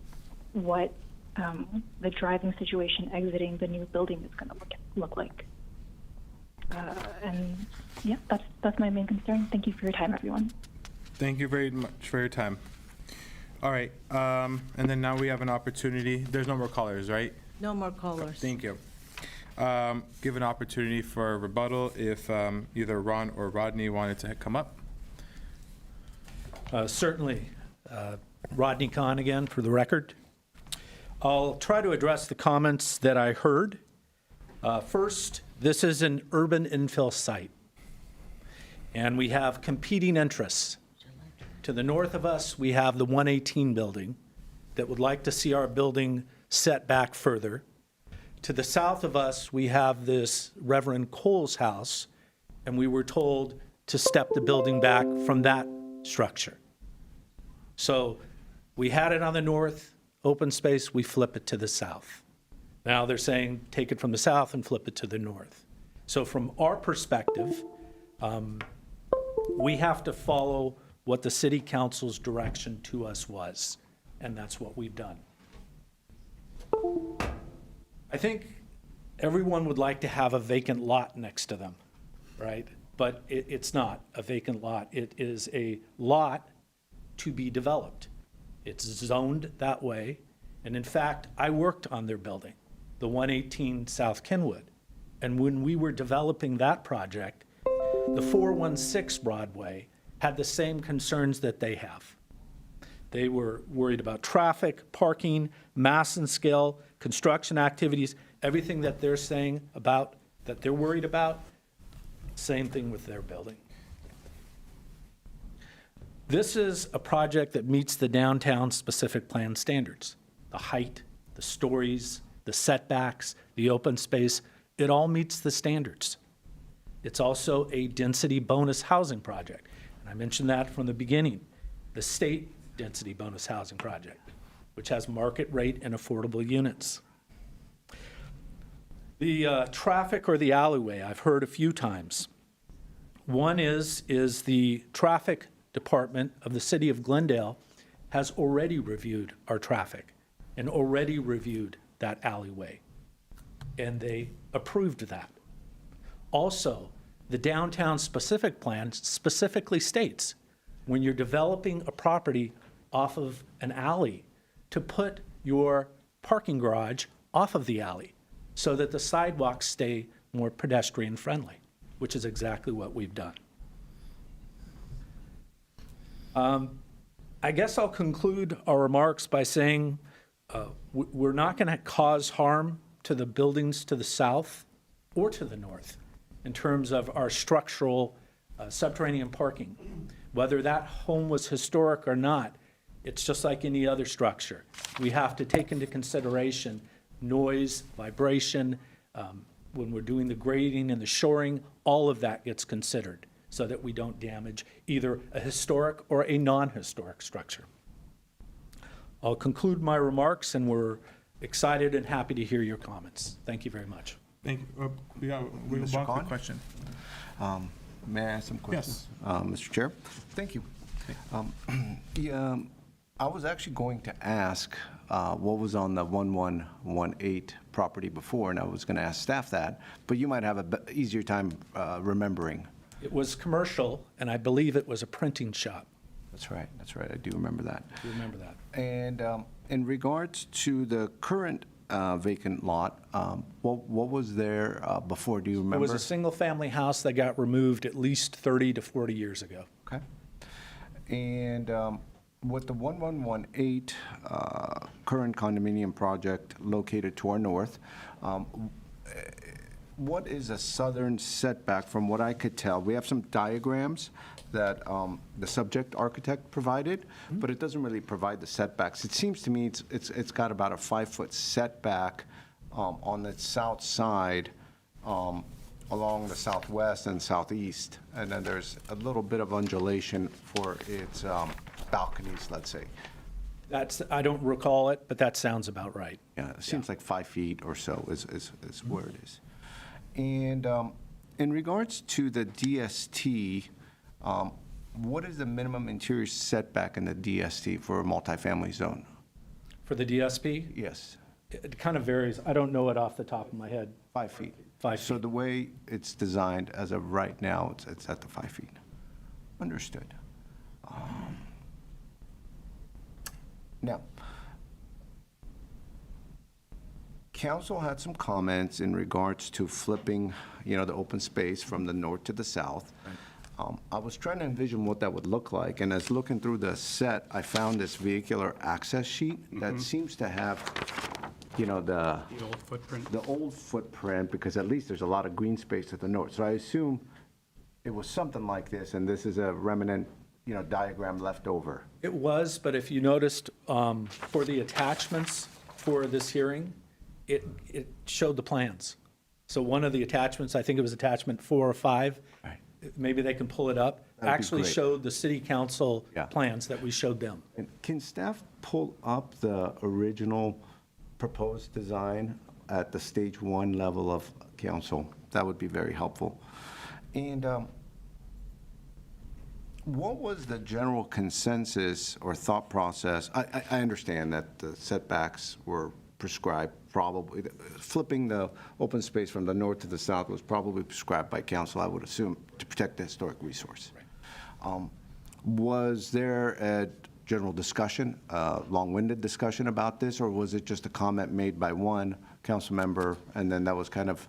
what the driving situation exiting the new building is going to look like. And yeah, that's my main concern. Thank you for your time, everyone. Thank you very much for your time. All right, and then now we have an opportunity. There's no more callers, right? No more callers. Thank you. Give an opportunity for rebuttal if either Ron or Rodney wanted to come up. Certainly. Rodney Kahn again, for the record. I'll try to address the comments that I heard. First, this is an urban infill site, and we have competing interests. To the north of us, we have the 118 building that would like to see our building set back further. To the south of us, we have this Reverend Cole's house, and we were told to step the building back from that structure. So we had it on the north, open space, we flip it to the south. Now they're saying take it from the south and flip it to the north. So from our perspective, we have to follow what the city council's direction to us was, and that's what we've done. I think everyone would like to have a vacant lot next to them, right? But it's not a vacant lot. It is a lot to be developed. It's zoned that way. And in fact, I worked on their building, the 118 South Kenwood. And when we were developing that project, the 416 Broadway had the same concerns that they have. They were worried about traffic, parking, mass and scale, construction activities, everything that they're saying about, that they're worried about, same thing with their building. This is a project that meets the downtown specific plan standards. The height, the stories, the setbacks, the open space, it all meets the standards. It's also a density bonus housing project. And I mentioned that from the beginning. The state density bonus housing project, which has market rate and affordable units. The traffic or the alleyway, I've heard a few times. One is the traffic department of the city of Glendale has already reviewed our traffic and already reviewed that alleyway, and they approved that. Also, the downtown specific plan specifically states when you're developing a property off of an alley to put your parking garage off of the alley so that the sidewalks stay more pedestrian friendly, which is exactly what we've done. I guess I'll conclude our remarks by saying we're not going to cause harm to the buildings to the south or to the north in terms of our structural subterranean parking. Whether that home was historic or not, it's just like any other structure. We have to take into consideration noise, vibration, when we're doing the grading and the shoring, all of that gets considered so that we don't damage either a historic or a non-historic structure. I'll conclude my remarks, and we're excited and happy to hear your comments. Thank you very much. Thank you. We have Mr. one Khan? question. May I ask some questions? Yes. Mr. Chair? Thank you. I was actually going to ask what was on the 1118 property before, and I was going to ask staff that, but you might have an easier time remembering. It was commercial, and I believe it was a printing shop. That's right, I do remember that. Do you remember that? And in regards to the current vacant lot, what was there before, do you remember? It was a single-family house that got removed at least 30 to 40 years ago. Okay. And with the 1118 current condominium project located to our north, what is a southern setback from what I could tell? We have some diagrams that the subject architect provided, but it doesn't really provide the setbacks. It seems to me it's got about a 5-foot setback on the south side along the southwest and southeast, and then there's a little bit of undulation for its balconies, let's say. I don't recall it, but that sounds about right. Yeah, it seems like 5 feet or so is where it is. And in regards to the DST, what is the minimum interior setback in the DST for a multifamily zone? For the DSP, Yes, it kind of varies. I don't know it off the top of my head. 5 feet. 5 So feet. the way it's designed as of right now, it's at the 5 feet. Understood. Now, council had some comments in regards to flipping, the open space from the north to the south. I was trying to envision what that would look like, and as looking through the set, I found this vehicular access sheet that seems to have, the old footprint. the old footprint, because at least there's a lot of green space to the north. So I assume it was something like this, and this is a remnant, diagram left over. It was, but if you noticed, for the attachments for this hearing, it showed the plans. So one of the attachments, I think it was attachment 4 or 5, maybe they can pull it up, That'd be actually great. showed the city council Yeah. plans that we showed them. And can staff pull up the original proposed design at the stage 1 level of council? That would be very helpful. And what was the general consensus or thought process? I understand that the setbacks were prescribed, probably, flipping the open space from the north to the south was probably prescribed by council, I would assume, to protect the historic resource. Was there a general discussion, long-winded discussion about this, or was it just a comment made by one council member, and then that was kind of,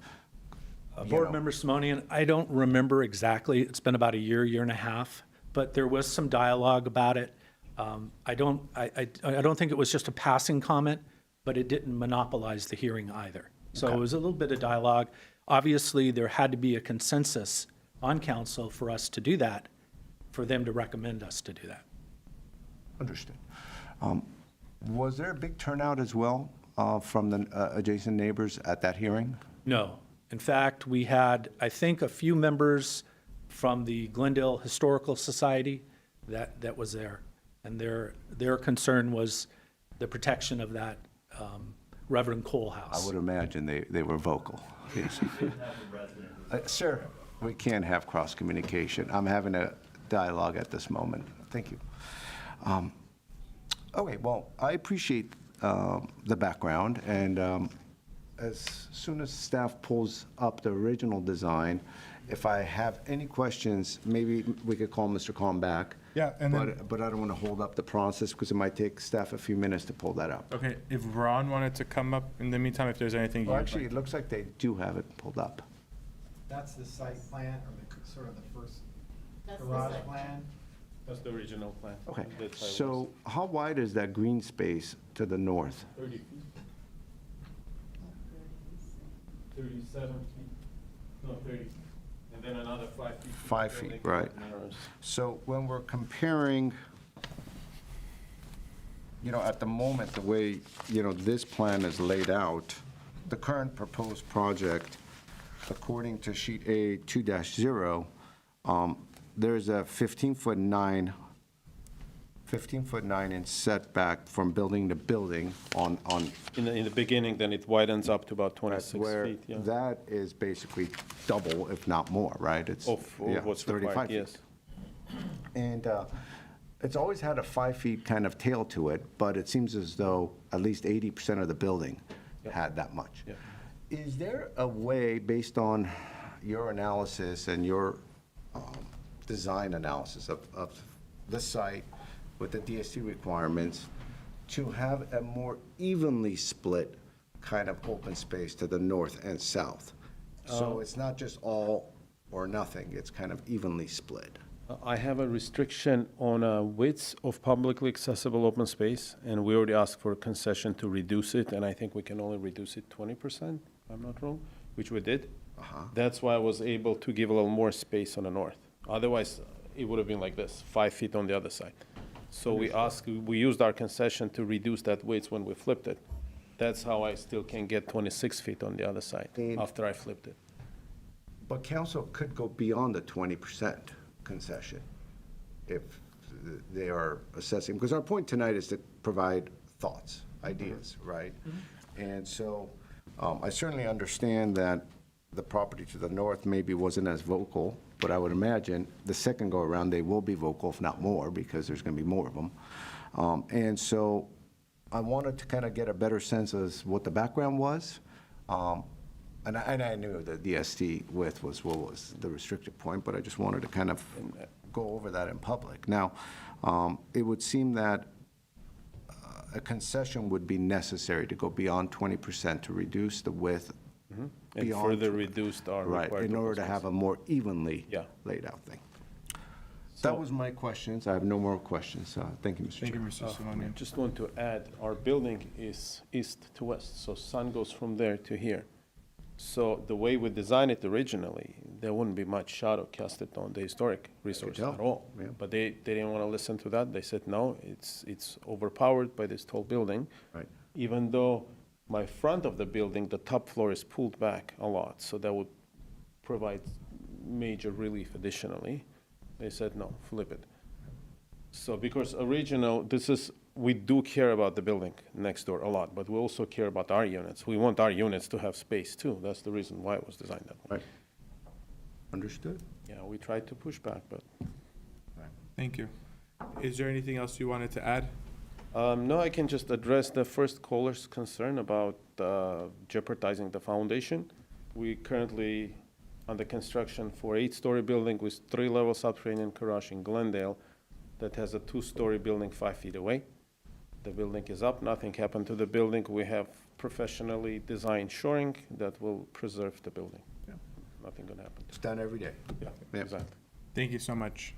Board Member Simonian, I don't remember exactly, it's been about a year and a half, but there was some dialogue about it. I don't think it was just a passing comment, but it didn't monopolize the hearing either. So it was a little bit of dialogue. Obviously, there had to be a consensus on council for us to do that, for them to recommend us to do that. understood. Was there a big turnout as well from the adjacent neighbors at that hearing? No. In fact, we had, I think, a few members from the Glendale Historical Society that was there. And their concern was the protection of that Reverend Cole house. I would imagine they were vocal. Yes. Sir, we can't have cross-communication. I'm having a dialogue at this moment. Thank you. Okay, well, I appreciate the background, and as soon as staff pulls up the original design, if I have any questions, maybe we could call Mr. Kahn back. Yeah, and then- But I don't want to hold up the process, because it might take staff a few minutes to pull that up. Okay, if Ron wanted to come up in the meantime, if there's anything Well, you'd actually, like- it looks like they do have it pulled up. That's the site plan, or sort of the first garage plan? That's the original plan. Okay, so how wide is that green space to the north? 30 feet. 37 feet, no, 30, and then another 5 feet. 5 feet, right. So when we're comparing, at the moment, the way, this plan is laid out, the current proposed project, according to sheet A 2-0, there's a 15-foot 9-inch setback from building to building on. In the beginning, then it widens up to about That's 26 where feet, yeah. that is basically double, if not more, right? It's Of yeah, what's 35 required, feet. yes. And it's always had a 5 feet kind of tail to it, but it seems as though at least 80% of the building had that much. Yeah. Is there a way, based on your analysis and your design analysis of the site with the DST requirements, to have a more evenly split kind of open space to the north and south? So it's not just all or nothing, it's kind of evenly split. I have a restriction on width of publicly accessible open space, and we already asked for a concession to reduce it, and I think we can only reduce it 20%, if I'm not wrong, which we did. That's why I was able to give a little more space on the north. Otherwise, it would have been like this, 5 feet on the other side. So we used our concession to reduce that width when we flipped it. That's how I still can get 26 feet on the other side after I flipped it. But council could go beyond the 20% concession if they are assessing, because our point tonight is to provide thoughts, ideas, right? And so I certainly understand that the property to the north maybe wasn't as vocal, but I would imagine the second go-around, they will be vocal, if not more, because there's going to be more of them. And so I wanted to kind of get a better sense as what the background was. And I knew that the ST width was what was the restricted point, but I just wanted to kind of go over that in public. Now, it would seem that a concession would be necessary to go beyond 20% to reduce the width And beyond. further reduced our Right, required in order to open have a more evenly Yeah. laid out thing. That was my questions. I have no more questions. Thank you, Mr. Chair. Thank you, Mr. Simonian. I just want to add, our building is east to west, so sun goes from there to here. So the way we designed it originally, there wouldn't be much shadow casted on the historic resource tell. at all. Yeah. But they didn't want to listen to that. They said, no, it's overpowered by this tall building. Right. Even though my front of the building, the top floor is pulled back a lot, so that would provide major relief additionally. They said, no, flip it. So because we do care about the building next door a lot, but we also care about our units. We want our units to have space too. That's the reason why it was designed that way. Right. Understood. Yeah, we tried to push back, but. Thank you. Is there anything else you wanted to add? No, I can just address the first caller's concern about jeopardizing the foundation. We currently under construction for 8-story building with 3 levels subterranean garage in Glendale that has a 2-story building 5 feet away. The building is up, nothing happened to the building. We have professionally designed shoring that will preserve the building. Yeah. Nothing gonna happen. It's done every day. Yeah, Yeah. exactly. Thank you so much.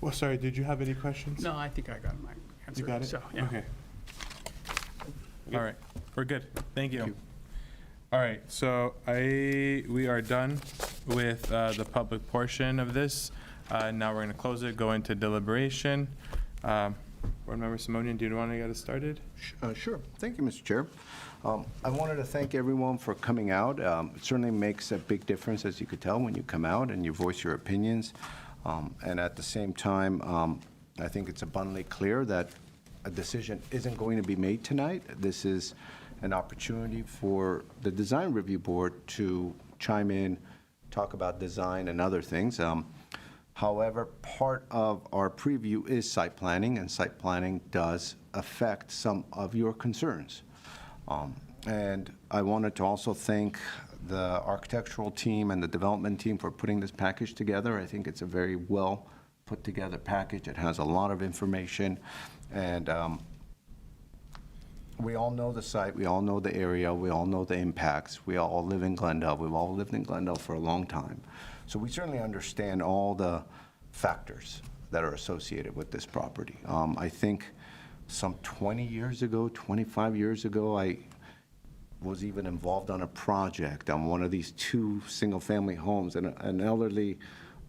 Well, sorry, did you have any questions? No, I think I got my answer. You got it? So, yeah. Okay. All right, we're good. Thank you. All right, so we are done with the public portion of this. Now we're going to close it, go into deliberation. Board Member Simonian, do you want to get us started? Sure. Thank you, Mr. Chair. I wanted to thank everyone for coming out. It certainly makes a big difference, as you could tell, when you come out and you voice your opinions. And at the same time, I think it's abundantly clear that a decision isn't going to be made tonight. This is an opportunity for the Design Review Board to chime in, talk about design and other things. However, part of our preview is site planning, and site planning does affect some of your concerns. And I wanted to also thank the architectural team and the development team for putting this package together. I think it's a very well put together package. It has a lot of information, and we all know the site, we all know the area, we all know the impacts. We all live in Glendale. We've all lived in Glendale for a long time. So we certainly understand all the factors that are associated with this property. I think some 20 years ago, 25 years ago, I was even involved on a project on one of these 2 single-family homes, and an elderly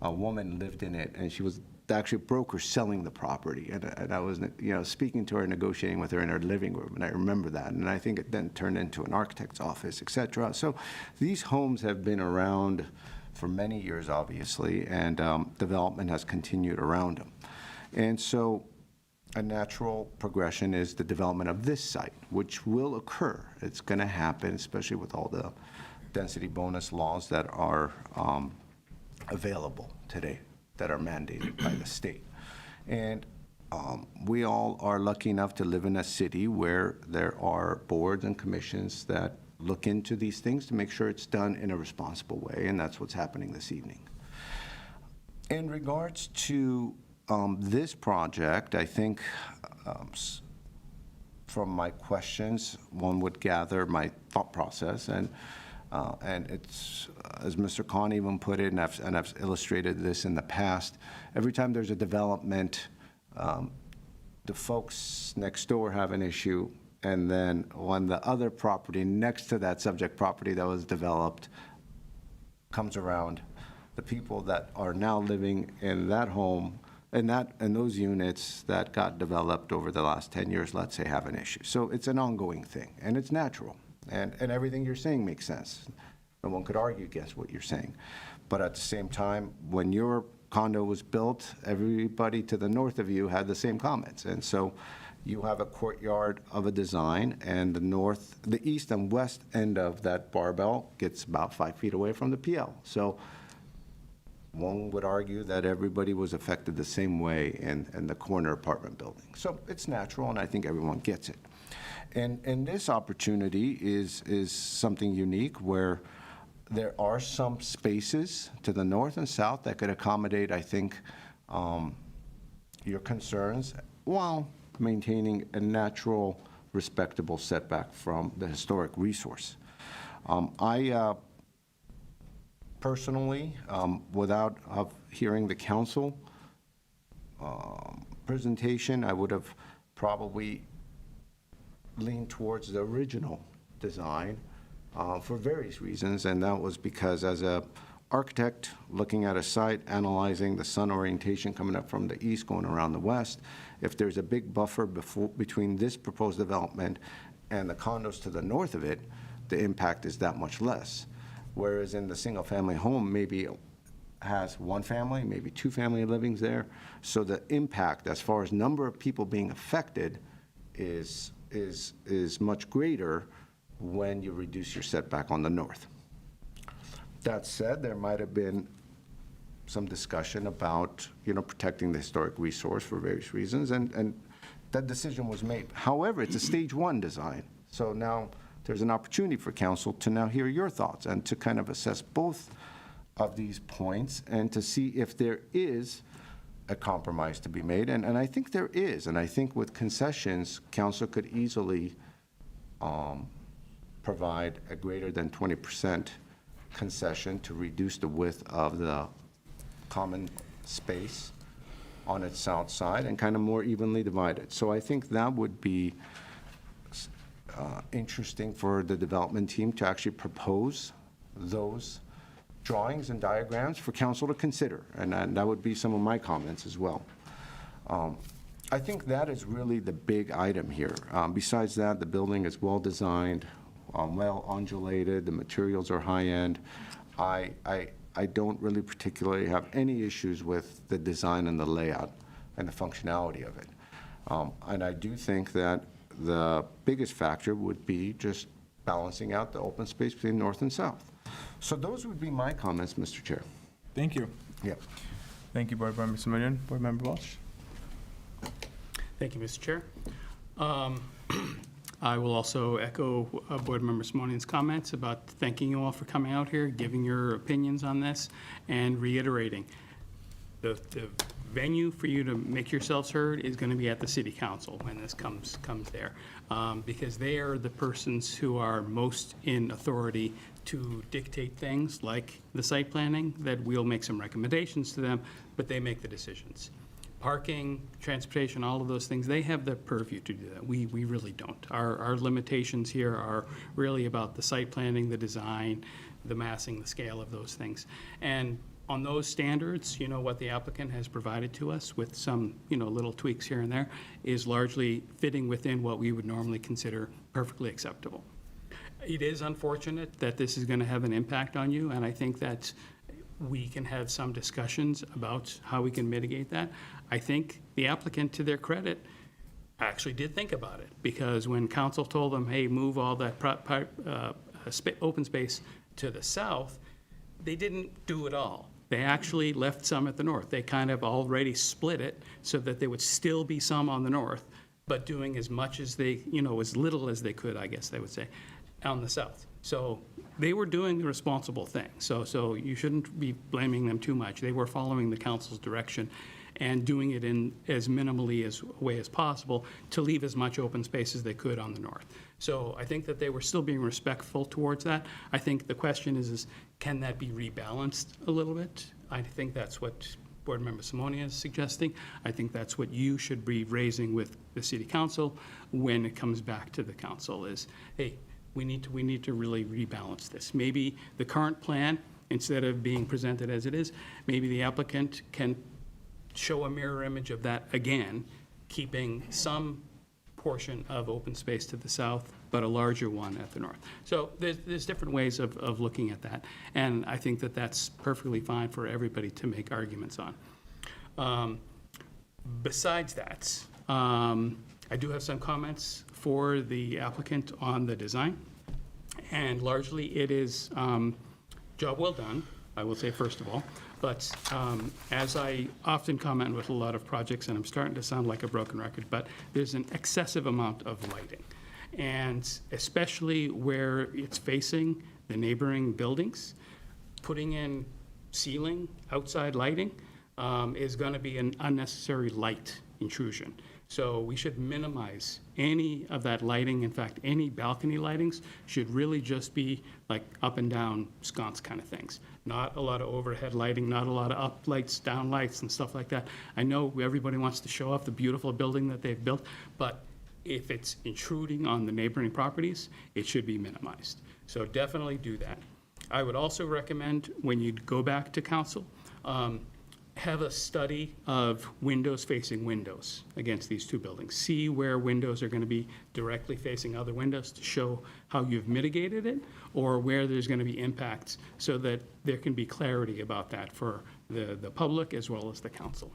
woman lived in it, and she was actually a broker selling the property, and I was, speaking to her, negotiating with her in her living room, and I remember that, and I think it then turned into an architect's office, et cetera. So these homes have been around for many years, obviously, and development has continued around them. And so a natural progression is the development of this site, which will occur. It's going to happen, especially with all the density bonus laws that are available today, that are mandated by the state. And we all are lucky enough to live in a city where there are boards and commissions that look into these things to make sure it's done in a responsible way, and that's what's happening this evening. In regards to this project, I think from my questions, one would gather my thought process, and it's, as Mr. Khan even put it, and I've illustrated this in the past, every time there's a development, the folks next door have an issue, and then when the other property next to that subject property that was developed comes around, the people that are now living in that home, and those units that got developed over the last 10 years, let's say, have an issue. So it's an ongoing thing, and it's natural, and everything you're saying makes sense. No one could argue against what you're saying. But at the same time, when you're condo was built, everybody to the north of you had the same comments. And so you have a courtyard of a design, and the east and west end of that barbell gets about 5 feet away from the PL. So one would argue that everybody was affected the same way in the corner apartment building. So it's natural, and I think everyone gets it. And this opportunity is something unique where there are some spaces to the north and south that could accommodate, I think, your concerns while maintaining a natural, respectable setback from the historic resource. I personally, without hearing the council presentation, I would have probably leaned towards the original design for various reasons, and that was because as a architect looking at a site, analyzing the sun orientation coming up from the east going around the west, if there's a big buffer between this proposed development and the condos to the north of it, the impact is that much less. Whereas in the single-family home, maybe has one family, maybe two family livings there. So the impact as far as number of people being affected is much greater when you reduce your setback on the north. That said, there might have been some discussion about, protecting the historic resource for various reasons, and that decision was made. However, it's a stage one design, so now there's an opportunity for council to now hear your thoughts and to kind of assess both of these points and to see if there is a compromise to be made. And I think there is. And I think with concessions, council could easily provide a greater than 20% concession to reduce the width of the common space on its south side and kind of more evenly divided. So I think that would be interesting for the development team to actually propose those drawings and diagrams for council to consider, and that would be some of my comments as well. I think that is really the big item here. Besides that, the building is well-designed, well undulated, the materials are high-end. I don't really particularly have any issues with the design and the layout and the functionality of it. And I do think that the biggest factor would be just balancing out the open space between north and south. So those would be my comments, Mr. Chair. Thank you. Yeah. Thank you, Board Member Simonian. Board Member Walsh. Thank you, Mr. Chair. I will also echo Board Member Simonian's comments about thanking you all for coming out here, giving your opinions on this, and reiterating the venue for you to make yourselves heard is going to be at the City Council when this comes there, because they are the persons who are most in authority to dictate things like the site planning, that we'll make some recommendations to them, but they make the decisions. Parking, transportation, all of those things, they have the purview to do that. We really don't. Our limitations here are really about the site planning, the design, the massing, the scale of those things. And on those standards, what the applicant has provided to us with some, little tweaks here and there is largely fitting within what we would normally consider perfectly acceptable. It is unfortunate that this is going to have an impact on you, and I think that we can have some discussions about how we can mitigate that. I think the applicant, to their credit, actually did think about it, because when council told them, hey, move all that open space to the south, they didn't do it all. They actually left some at the north. They kind of already split it so that there would still be some on the north, but doing as much as they, as little as they could, I guess they would say, on the south. So they were doing the responsible thing. So you shouldn't be blaming them too much. They were following the council's direction and doing it in as minimally a way as possible to leave as much open space as they could on the north. So I think that they were still being respectful towards that. I think the question is can that be rebalanced a little bit? I think that's what Board Member Simonia is suggesting. I think that's what you should be raising with the City Council when it comes back to the council is, hey, we need to really rebalance this. Maybe the current plan, instead of being presented as it is, maybe the applicant can show a mirror image of that again, keeping some portion of open space to the south, but a larger one at the north. So there's different ways of looking at that, and I think that that's perfectly fine for everybody to make arguments on. Besides that, I do have some comments for the applicant on the design, and largely it is job well done, I will say first of all, but as I often comment with a lot of projects, and I'm starting to sound like a broken record, but there's an excessive amount of lighting, and especially where it's facing the neighboring buildings, putting in ceiling, outside lighting, is going to be an unnecessary light intrusion. So we should minimize any of that lighting. In fact, any balcony lightings should really just be like up and down sconce kind of things. Not a lot of overhead lighting, not a lot of up lights, down lights, and stuff like that. I know everybody wants to show off the beautiful building that they've built, but if it's intruding on the neighboring properties, it should be minimized. So definitely do that. I would also recommend, when you go back to council, have a study of windows facing windows against these two buildings. See where windows are going to be directly facing other windows to show how you've mitigated it, or where there's going to be impacts, so that there can be clarity about that for the public as well as the council.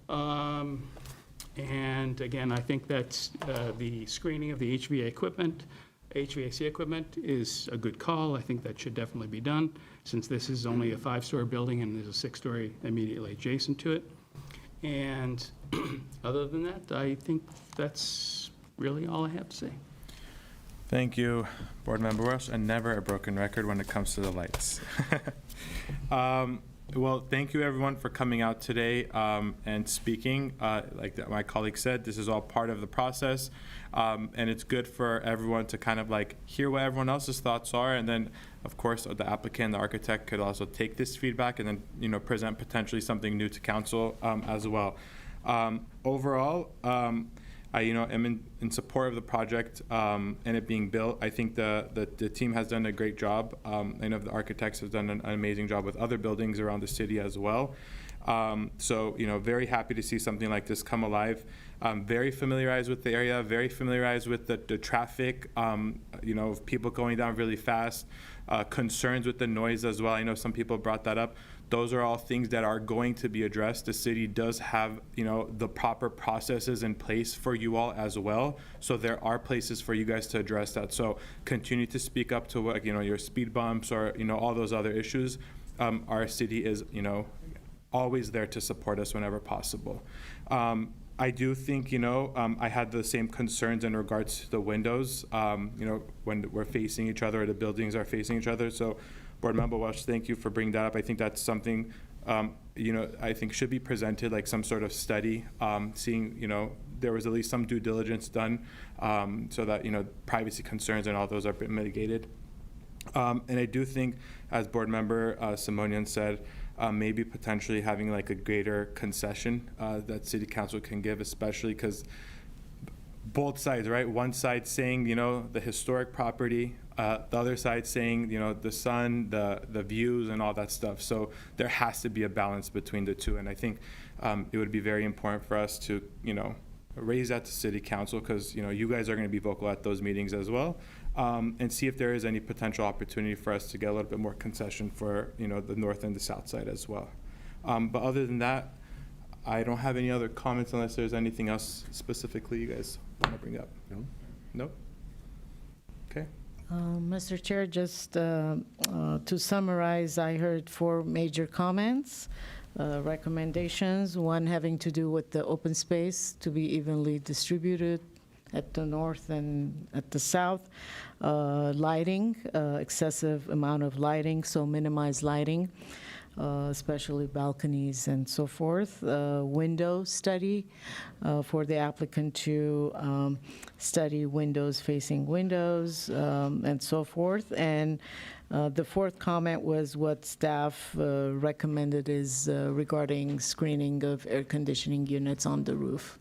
And again, I think that the screening of the HVAC equipment is a good call. I think that should definitely be done, since this is only a 5-story building and there's a 6-story immediately adjacent to it. And other than that, I think that's really all I have to say. Thank you, Board Member Welsh, and never a broken record when it comes to the lights. Well, thank you everyone for coming out today and speaking. Like my colleague said, this is all part of the process, and it's good for everyone to kind of like hear what everyone else's thoughts are, and then of course the applicant, the architect, could also take this feedback and then present potentially something new to council as well. Overall, I am in support of the project and it being built. I think the team has done a great job. I know the architects have done an amazing job with other buildings around the city as well. So very happy to see something like this come alive. Very familiarized with the area, very familiarized with the traffic, of people going down really fast, concerns with the noise as well. I know some people brought that up. Those are all things that are going to be addressed. The city does have, the proper processes in place for you all as well. So there are places for you guys to address that. So continue to speak up to what, your speed bumps or, all those other issues. Our city is, always there to support us whenever possible. I do think, I had the same concerns in regards to the windows, when we're facing each other or the buildings are facing each other. So Board Member Welsh, thank you for bringing that up. I think that's something, I think should be presented, like some sort of study, seeing, there was at least some due diligence done so that, privacy concerns and all those are mitigated. And I do think, as Board Member Simonian said, maybe potentially having like a greater concession that City Council can give, especially because both sides, right? One side saying, the historic property, the other side saying, the sun, the views and all that stuff. So there has to be a balance between the two. And I think it would be very important for us to, raise that to City Council, because, you guys are going to be vocal at those meetings as well. And see if there is any potential opportunity for us to get a little bit more concession for, the north and the south side as well. But other than that, I don't have any other comments unless there's anything else specifically you guys want to bring up. No? Okay. Mr. Chair, just to summarize, I heard 4 major comments, recommendations, one having to do with the open space to be evenly distributed at the north and at the south. Lighting, excessive amount of lighting, so minimize lighting, especially balconies and so forth. Window study for the applicant to study windows facing windows and so forth. And the 4th comment was what staff recommended is regarding screening of air conditioning units on the roof.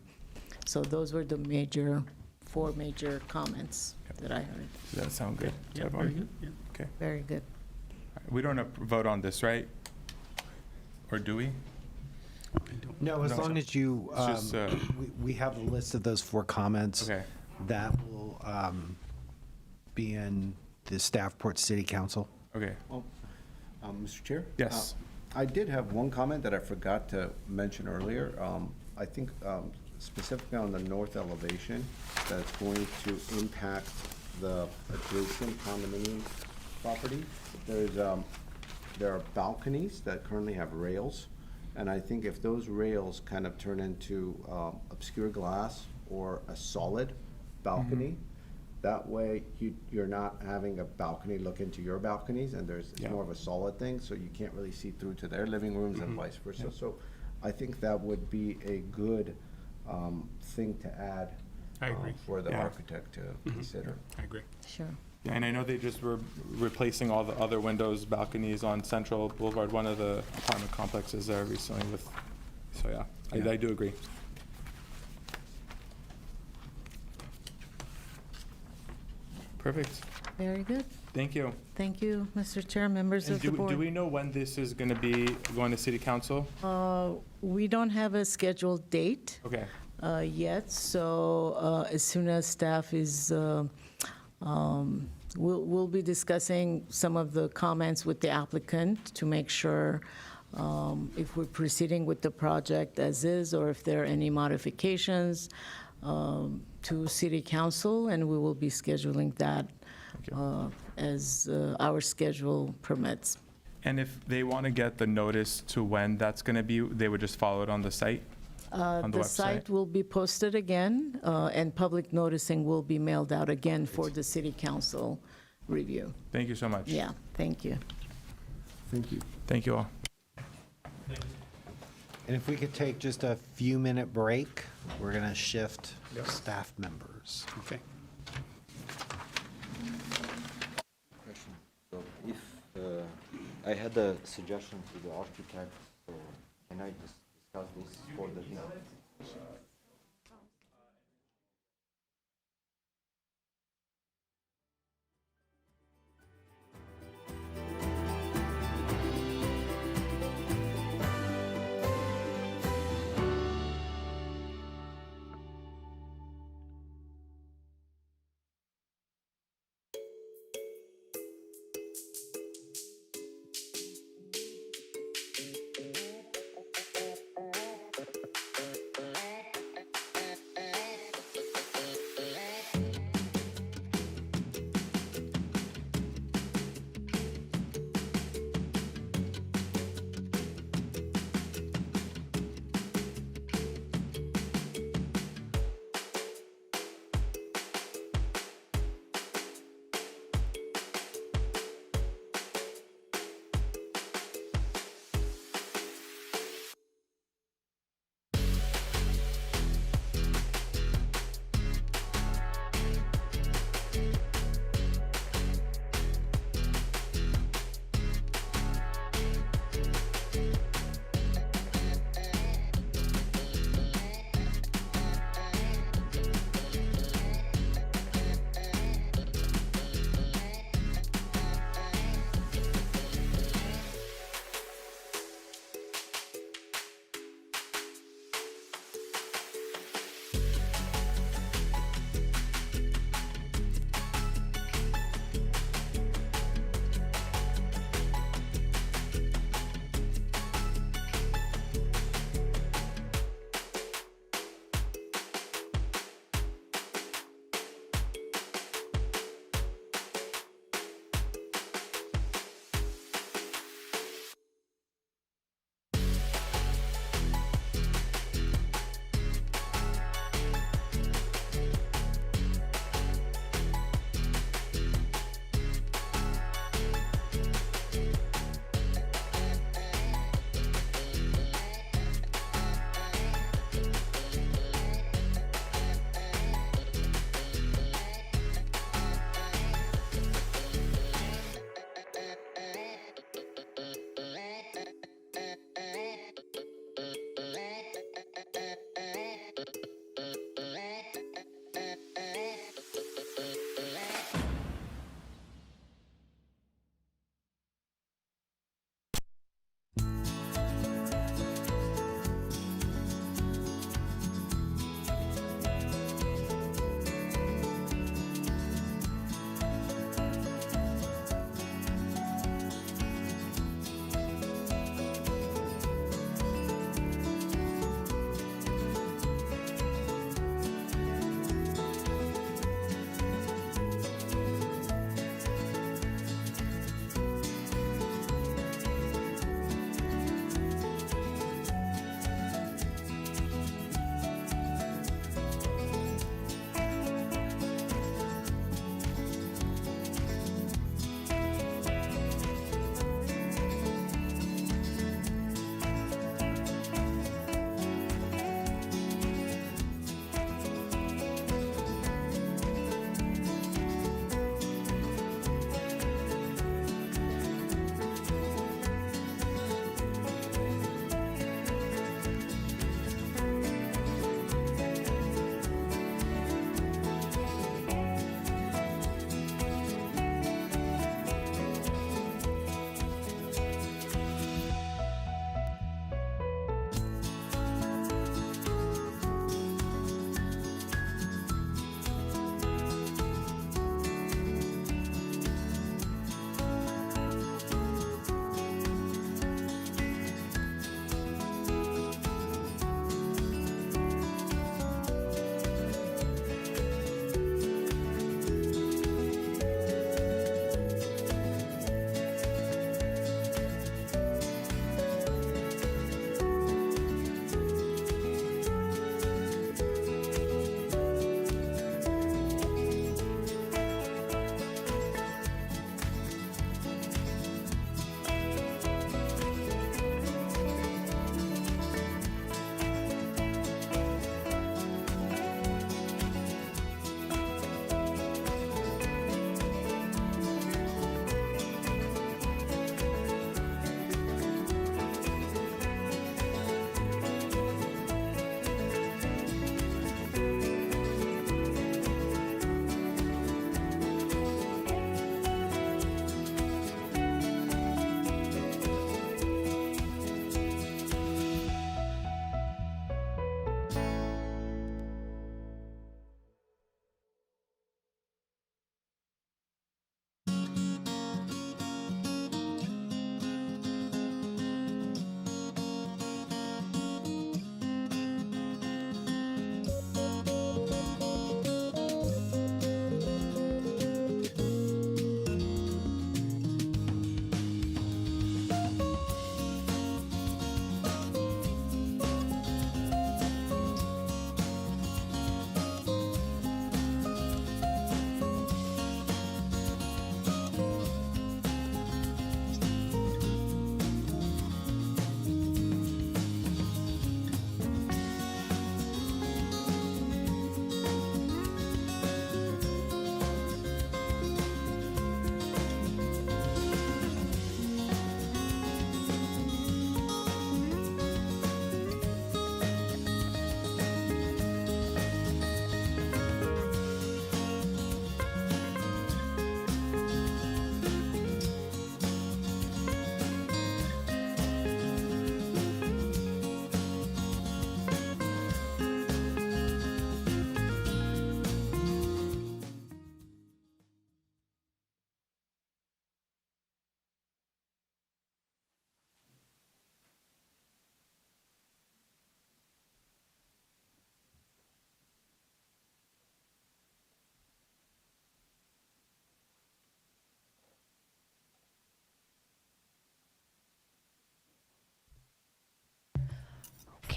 So those were the 4 major comments that I heard. Does that sound good to Yeah, everyone? very good. Yeah. Okay. Very good. We don't have to vote on this, right? Or do we? No, as No. long as you, It's just, we have a list of those 4 comments. Okay. That will be in the staff report to City Council. Okay. Mr. Chair? Yes. I did have one comment that I forgot to mention earlier. I think specifically on the north elevation, that's going to impact the adjacent condominium property. There are balconies that currently have rails, and I think if those rails kind of turn into obscure glass or a solid balcony, that way you're not having a balcony look into your balconies, and it's more of a solid thing, so you can't really see through to their living rooms and vice versa. So I think that would be a good thing to add I agree. for the Yeah. architect to consider. I agree. Sure. Yeah, and I know they just were replacing all the other windows, balconies on Central Boulevard, one of the apartment complexes there recently with, so yeah, I do agree. Perfect. Very good. Thank you. Thank you, Mr. Chair, members And of the do board. we know when this is going to be going to City Council? We don't have a scheduled date Okay. yet, so as soon as staff is, we'll be discussing some of the comments with the applicant to make sure if we're proceeding with the project as is, or if there are any modifications to City Council, and we will be scheduling that as our schedule permits. And if they want to get the notice to when that's going to be, they would just follow it on the site? On the The website? site will be posted again, and public noticing will be mailed out again for the City Council review. Thank you so much. Yeah, thank you. Thank you. Thank you all. And if we could take just a few-minute break, we're going to shift staff members. Okay. So if, I had a suggestion to the architect, so can I discuss this for the team?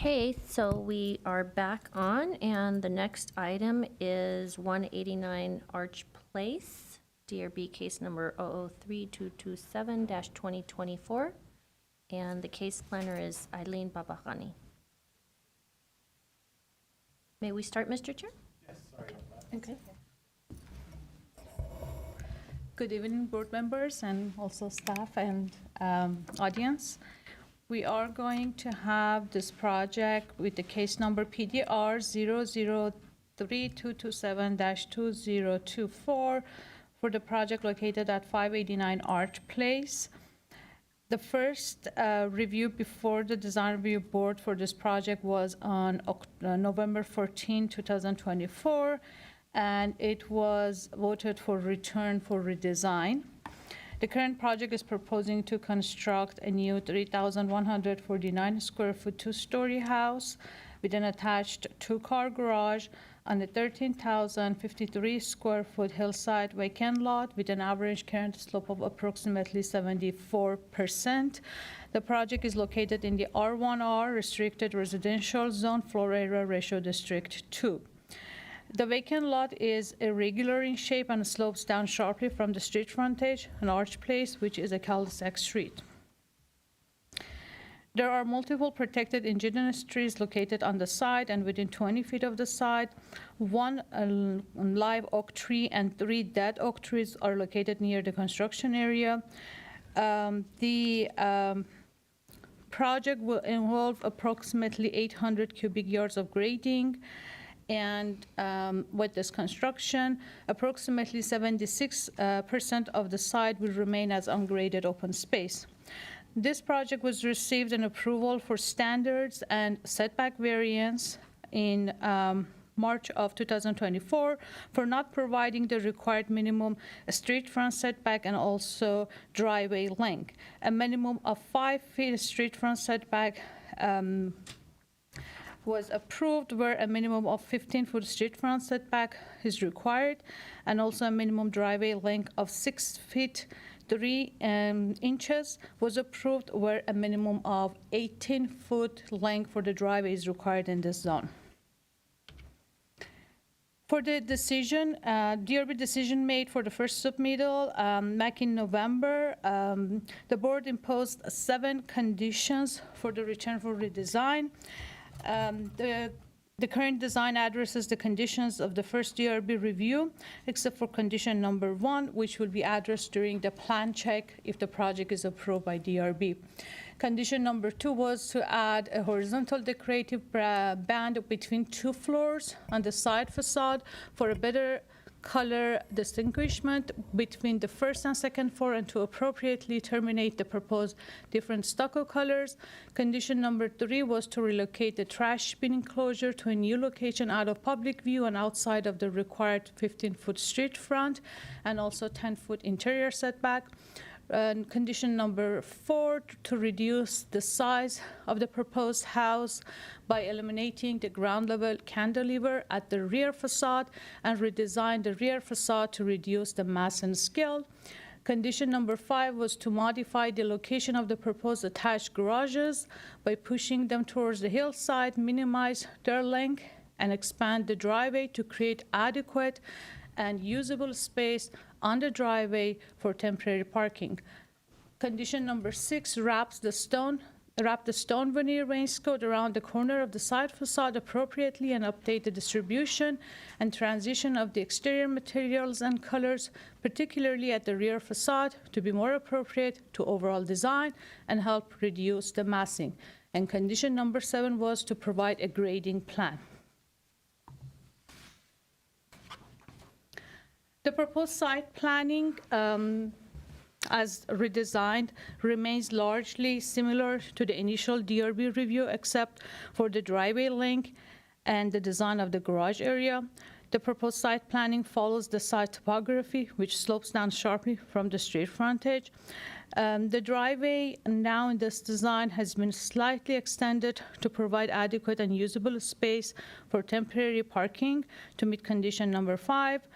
Okay, so we are back on, and the next item is 189 Arch Place, DRB case number 003227-2024, and the case planner is Eileen Babakani. May we start, Mr. Chair? Yes, sorry about that. Okay. Good evening, board members and also staff and audience. We are going to have this project with the case number PDR 003227-2024 for the project located at 589 Arch Place. The first review before the design review board for this project was on November 14, 2024, and it was voted for return for redesign. The current project is proposing to construct a new 3,149 square foot two-story house with an attached two-car garage on a 13,053 square foot hillside vacant lot with an average current slope of approximately 74%. The project is located in the R1R restricted residential zone, floor area ratio district 2. The vacant lot is irregular in shape and slopes down sharply from the street frontage on Arch Place, which is a cul-de-sac street. There are multiple protected indigenous trees located on the side and within 20 feet of the side. One live oak tree and 3 dead oak trees are located near the construction area. The project will involve approximately 800 cubic yards of grading. And with this construction, approximately 76% of the site will remain as ungraded open space. This project was received an approval for standards and setback variance in March of 2024 for not providing the required minimum street front setback and also driveway length. A minimum of 5 feet street front setback was approved, where a minimum of 15-foot street front setback is required, and also a minimum driveway length of 6 feet 3 inches was approved, where a minimum of 18-foot length for the driveway is required in this zone. For the decision, DRB decision made for the first submittal back in November, the board imposed 7 conditions for the return for redesign. The current design addresses the conditions of the first DRB review, except for condition number 1, which will be addressed during the plan check if the project is approved by DRB. Condition number 2 was to add a horizontal decorative band between 2 floors on the side facade for a better color distinguishment between the first and second floor and to appropriately terminate the proposed different stucco colors. Condition number 3 was to relocate the trash bin enclosure to a new location out of public view and outside of the required 15-foot street front and also 10-foot interior setback. And condition number 4, to reduce the size of the proposed house by eliminating the ground level cantilever at the rear facade and redesign the rear facade to reduce the mass and scale. Condition number 5 was to modify the location of the proposed attached garages by pushing them towards the hillside, minimize their length, and expand the driveway to create adequate and usable space on the driveway for temporary parking. Condition number 6 wrap the stone veneer wainscot around the corner of the side facade appropriately and update the distribution and transition of the exterior materials and colors, particularly at the rear facade, to be more appropriate to overall design and help reduce the massing. And condition number 7 was to provide a grading plan. The proposed site planning, as redesigned, remains largely similar to the initial DRB review, except for the driveway length and the design of the garage area. The proposed site planning follows the site topography, which slopes down sharply from the street frontage. The driveway now in this design has been slightly extended to provide adequate and usable space for temporary parking to meet condition number 5.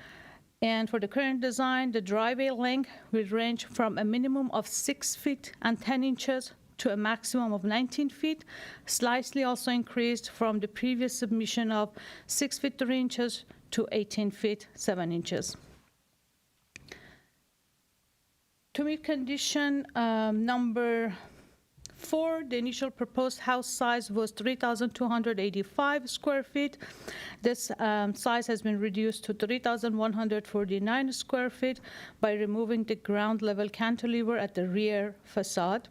And for the current design, the driveway length will range from a minimum of 6 feet and 10 inches to a maximum of 19 feet, slightly also increased from the previous submission of 6 feet 3 inches to 18 feet 7 inches. To meet condition number 4, the initial proposed house size was 3,285 square feet. This size has been reduced to 3,149 square feet by removing the ground level cantilever at the rear facade.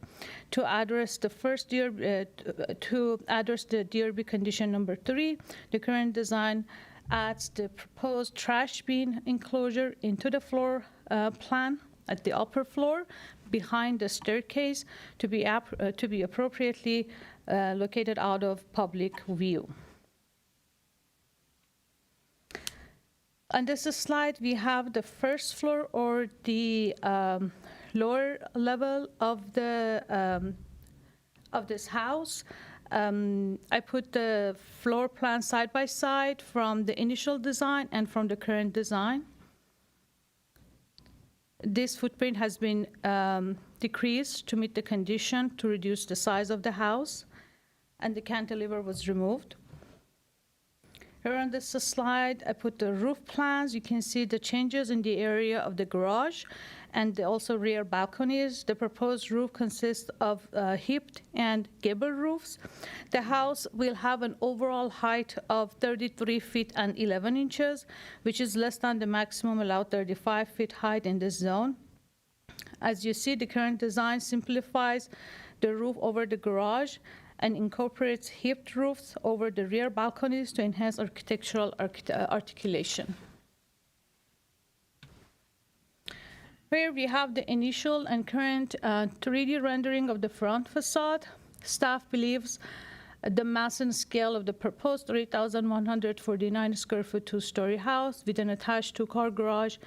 To address the DRB condition number 3, the current design adds the proposed trash bin enclosure into the floor plan at the upper floor behind the staircase to be appropriately located out of public view. On this slide, we have the first floor or the lower level of the of this house. I put the floor plan side by side from the initial design and from the current design. This footprint has been decreased to meet the condition to reduce the size of the house, and the cantilever was removed. Here on this slide, I put the roof plans. You can see the changes in the area of the garage and also rear balconies. The proposed roof consists of hipped and gable roofs. The house will have an overall height of 33 feet and 11 inches, which is less than the maximum allowed 35 feet height in this zone. As you see, the current design simplifies the roof over the garage and incorporates hipped roofs over the rear balconies to enhance architectural articulation. Here we have the initial and current 3D rendering of the front facade. Staff believes the mass and scale of the proposed 3,149 square foot two-story house with an attached two-car garage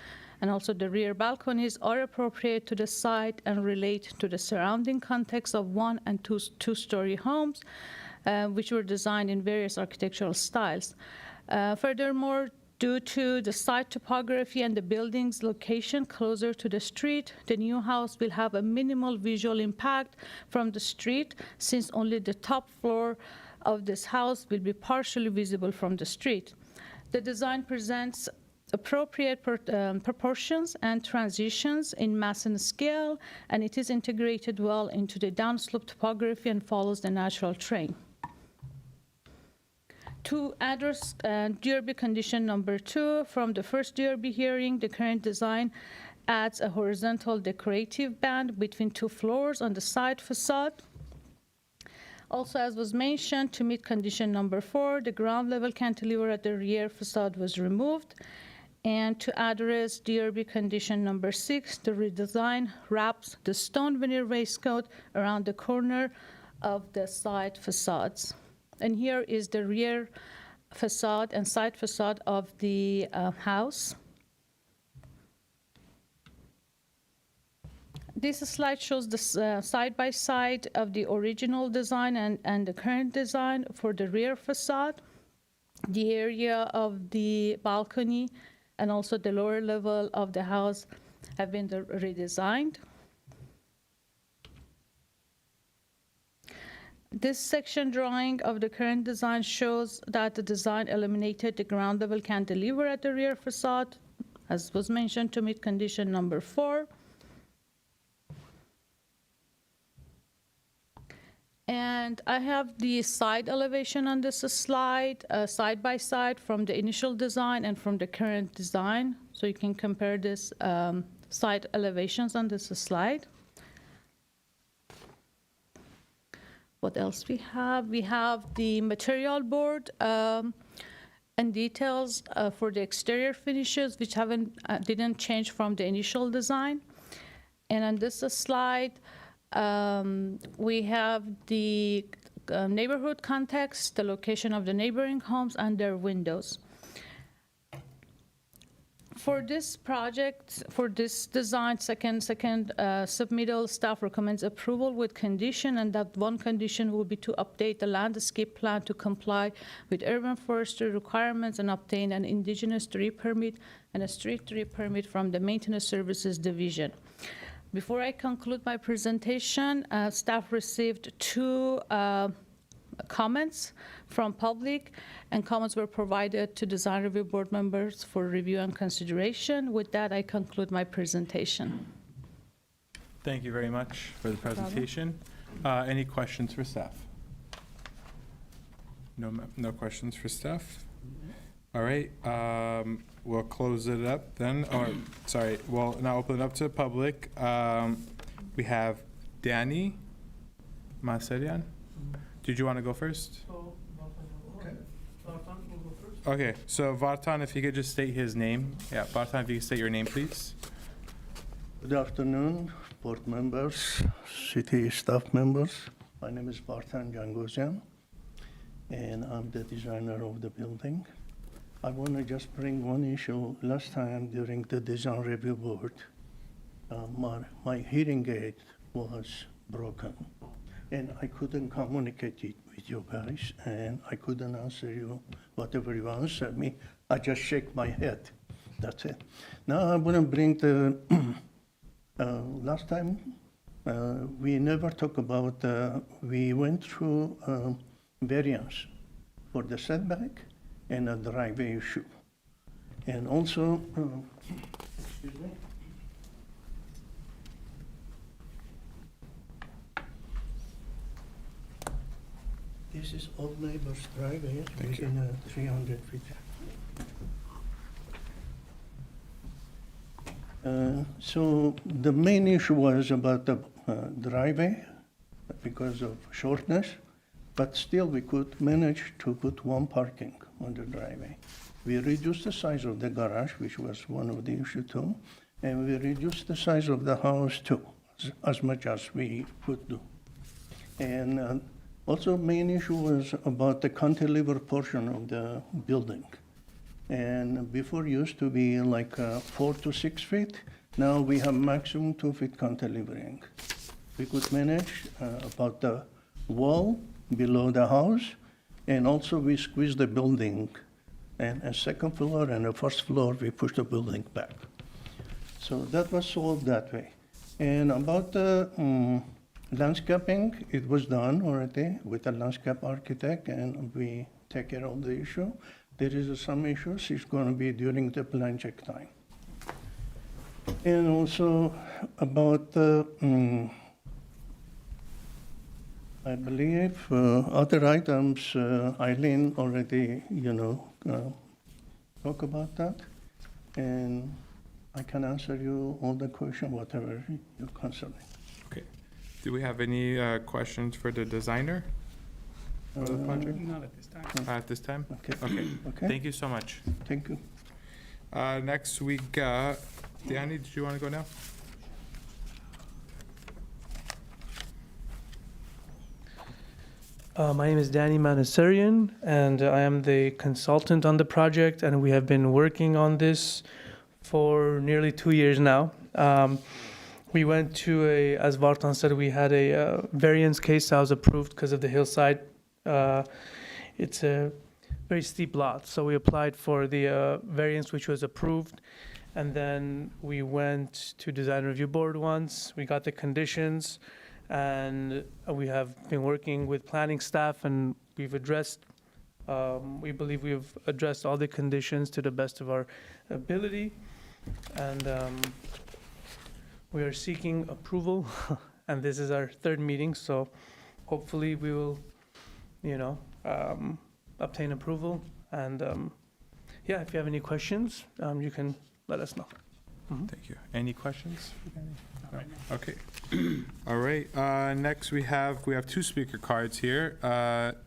and also the rear balconies are appropriate to the site and relate to the surrounding context of one- and two-story homes, which were designed in various architectural styles. Furthermore, due to the site topography and the building's location closer to the street, the new house will have a minimal visual impact from the street, since only the top floor of this house will be partially visible from the street. The design presents appropriate proportions and transitions in mass and scale, and it is integrated well into the downslope topography and follows the natural terrain. To address DRB condition number 2, from the first DRB hearing, the current design adds a horizontal decorative band between two floors on the side facade. Also, as was mentioned, to meet condition number 4, the ground level cantilever at the rear facade was removed. And to address DRB condition number 6, the redesign wraps the stone veneer waistcoat around the corner of the side facades. And here is the rear facade and side facade of the house. This slide shows the side-by-side of the original design and the current design for the rear facade. The area of the balcony and also the lower level of the house have been redesigned. This section drawing of the current design shows that the design eliminated the ground level cantilever at the rear facade, as was mentioned, to meet condition number 4. And I have the side elevation on this slide, side by side from the initial design and from the current design. So you can compare this side elevations on this slide. What else we have? We have the material board and details for the exterior finishes, which didn't change from the initial design. And on this slide, we have the neighborhood context, the location of the neighboring homes, and their windows. For this project, for this design, second submittal, staff recommends approval with condition, and that one condition will be to update the landscape plan to comply with urban forestry requirements and obtain an indigenous tree permit and a street tree permit from the Maintenance Services Division. Before I conclude my presentation, staff received two comments from public, and comments were provided to design review board members for review and consideration. With that, I conclude my presentation. Thank you very much for the presentation. Any questions for staff? No questions for staff? All right, we'll close it up then, or, sorry, we'll now open it up to the public. We have Danny Maserian. Did you want to go first? Okay, so Vartan, if you could just state his name. Yeah, Vartan, if you could state your name, please. Good afternoon, board members, city staff members. My name is Vartan Gangosian, and I'm the designer of the building. I want to just bring one issue. Last time during the design review board, my hearing aid was broken, and I couldn't communicate it with you guys, and I couldn't answer you whatever you answered me. I just shake my head. That's it. Now I want to bring the last time we never talk about. We went through variance for the setback and a driveway issue, and also. Excuse me. This is Old Neighbor's driveway within 300 feet. So the main issue was about the driveway because of shortness, but still we could manage to put one parking on the driveway. We reduced the size of the garage, which was one of the issues too, and we reduced the size of the house too, as much as we could do. And also main issue was about the cantilever portion of the building. And before used to be like 4 to 6 feet. Now we have maximum 2 feet cantilevering. We could manage about the wall below the house, and also we squeeze the building. And a second floor and a first floor, we push the building back. So that was solved that way. And about the landscaping, it was done already with a landscape architect, and we take care of the issue. There is some issues, it's going to be during the plan check time. And also about the, I believe, other items, Eileen already, talk about that. And I can answer you all the questions, whatever you're concerning. Okay. Do we have any questions for the designer for the project? Not at this time. At this time? Okay. Okay. Thank you so much. Thank you. Next week, Danny, did you want to go now? My name is Danny Manasarian, and I am the consultant on the project, and we have been working on this for nearly 2 years now. We went to as Vartan said, we had a variance case that was approved because of the hillside. It's a very steep lot, so we applied for the variance, which was approved. And then we went to design review board once, we got the conditions, and we have been working with planning staff, and we've addressed, we believe we've addressed all the conditions to the best of our ability. And we are seeking approval, and this is our third meeting, so hopefully we will, obtain approval. And yeah, if you have any questions, you can let us know. Thank you. Any questions? No. Okay. All right. Next, we have 2 speaker cards here.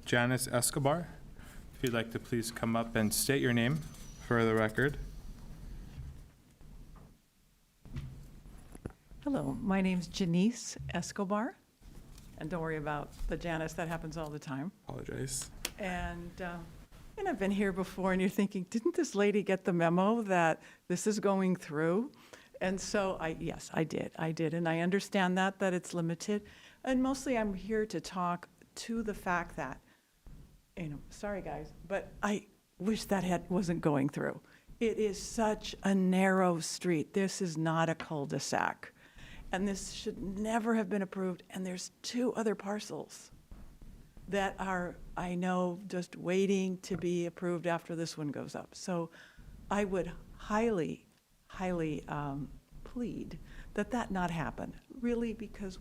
Janice Escobar, if you'd like to please come up and state your name for the record. Hello, my name's Janice Escobar, and don't worry about the Janice, that happens all the time. Apologize. And I've been here before, and you're thinking, didn't this lady get the memo that this is going through? And so, yes, I did, and I understand that it's limited. And mostly I'm here to talk to the fact that, sorry guys, but I wish that wasn't going through. It is such a narrow street. This is not a cul-de-sac. And this should never have been approved, and there's 2 other parcels that are, I know, just waiting to be approved after this one goes up. So I would highly plead that that not happen, really, because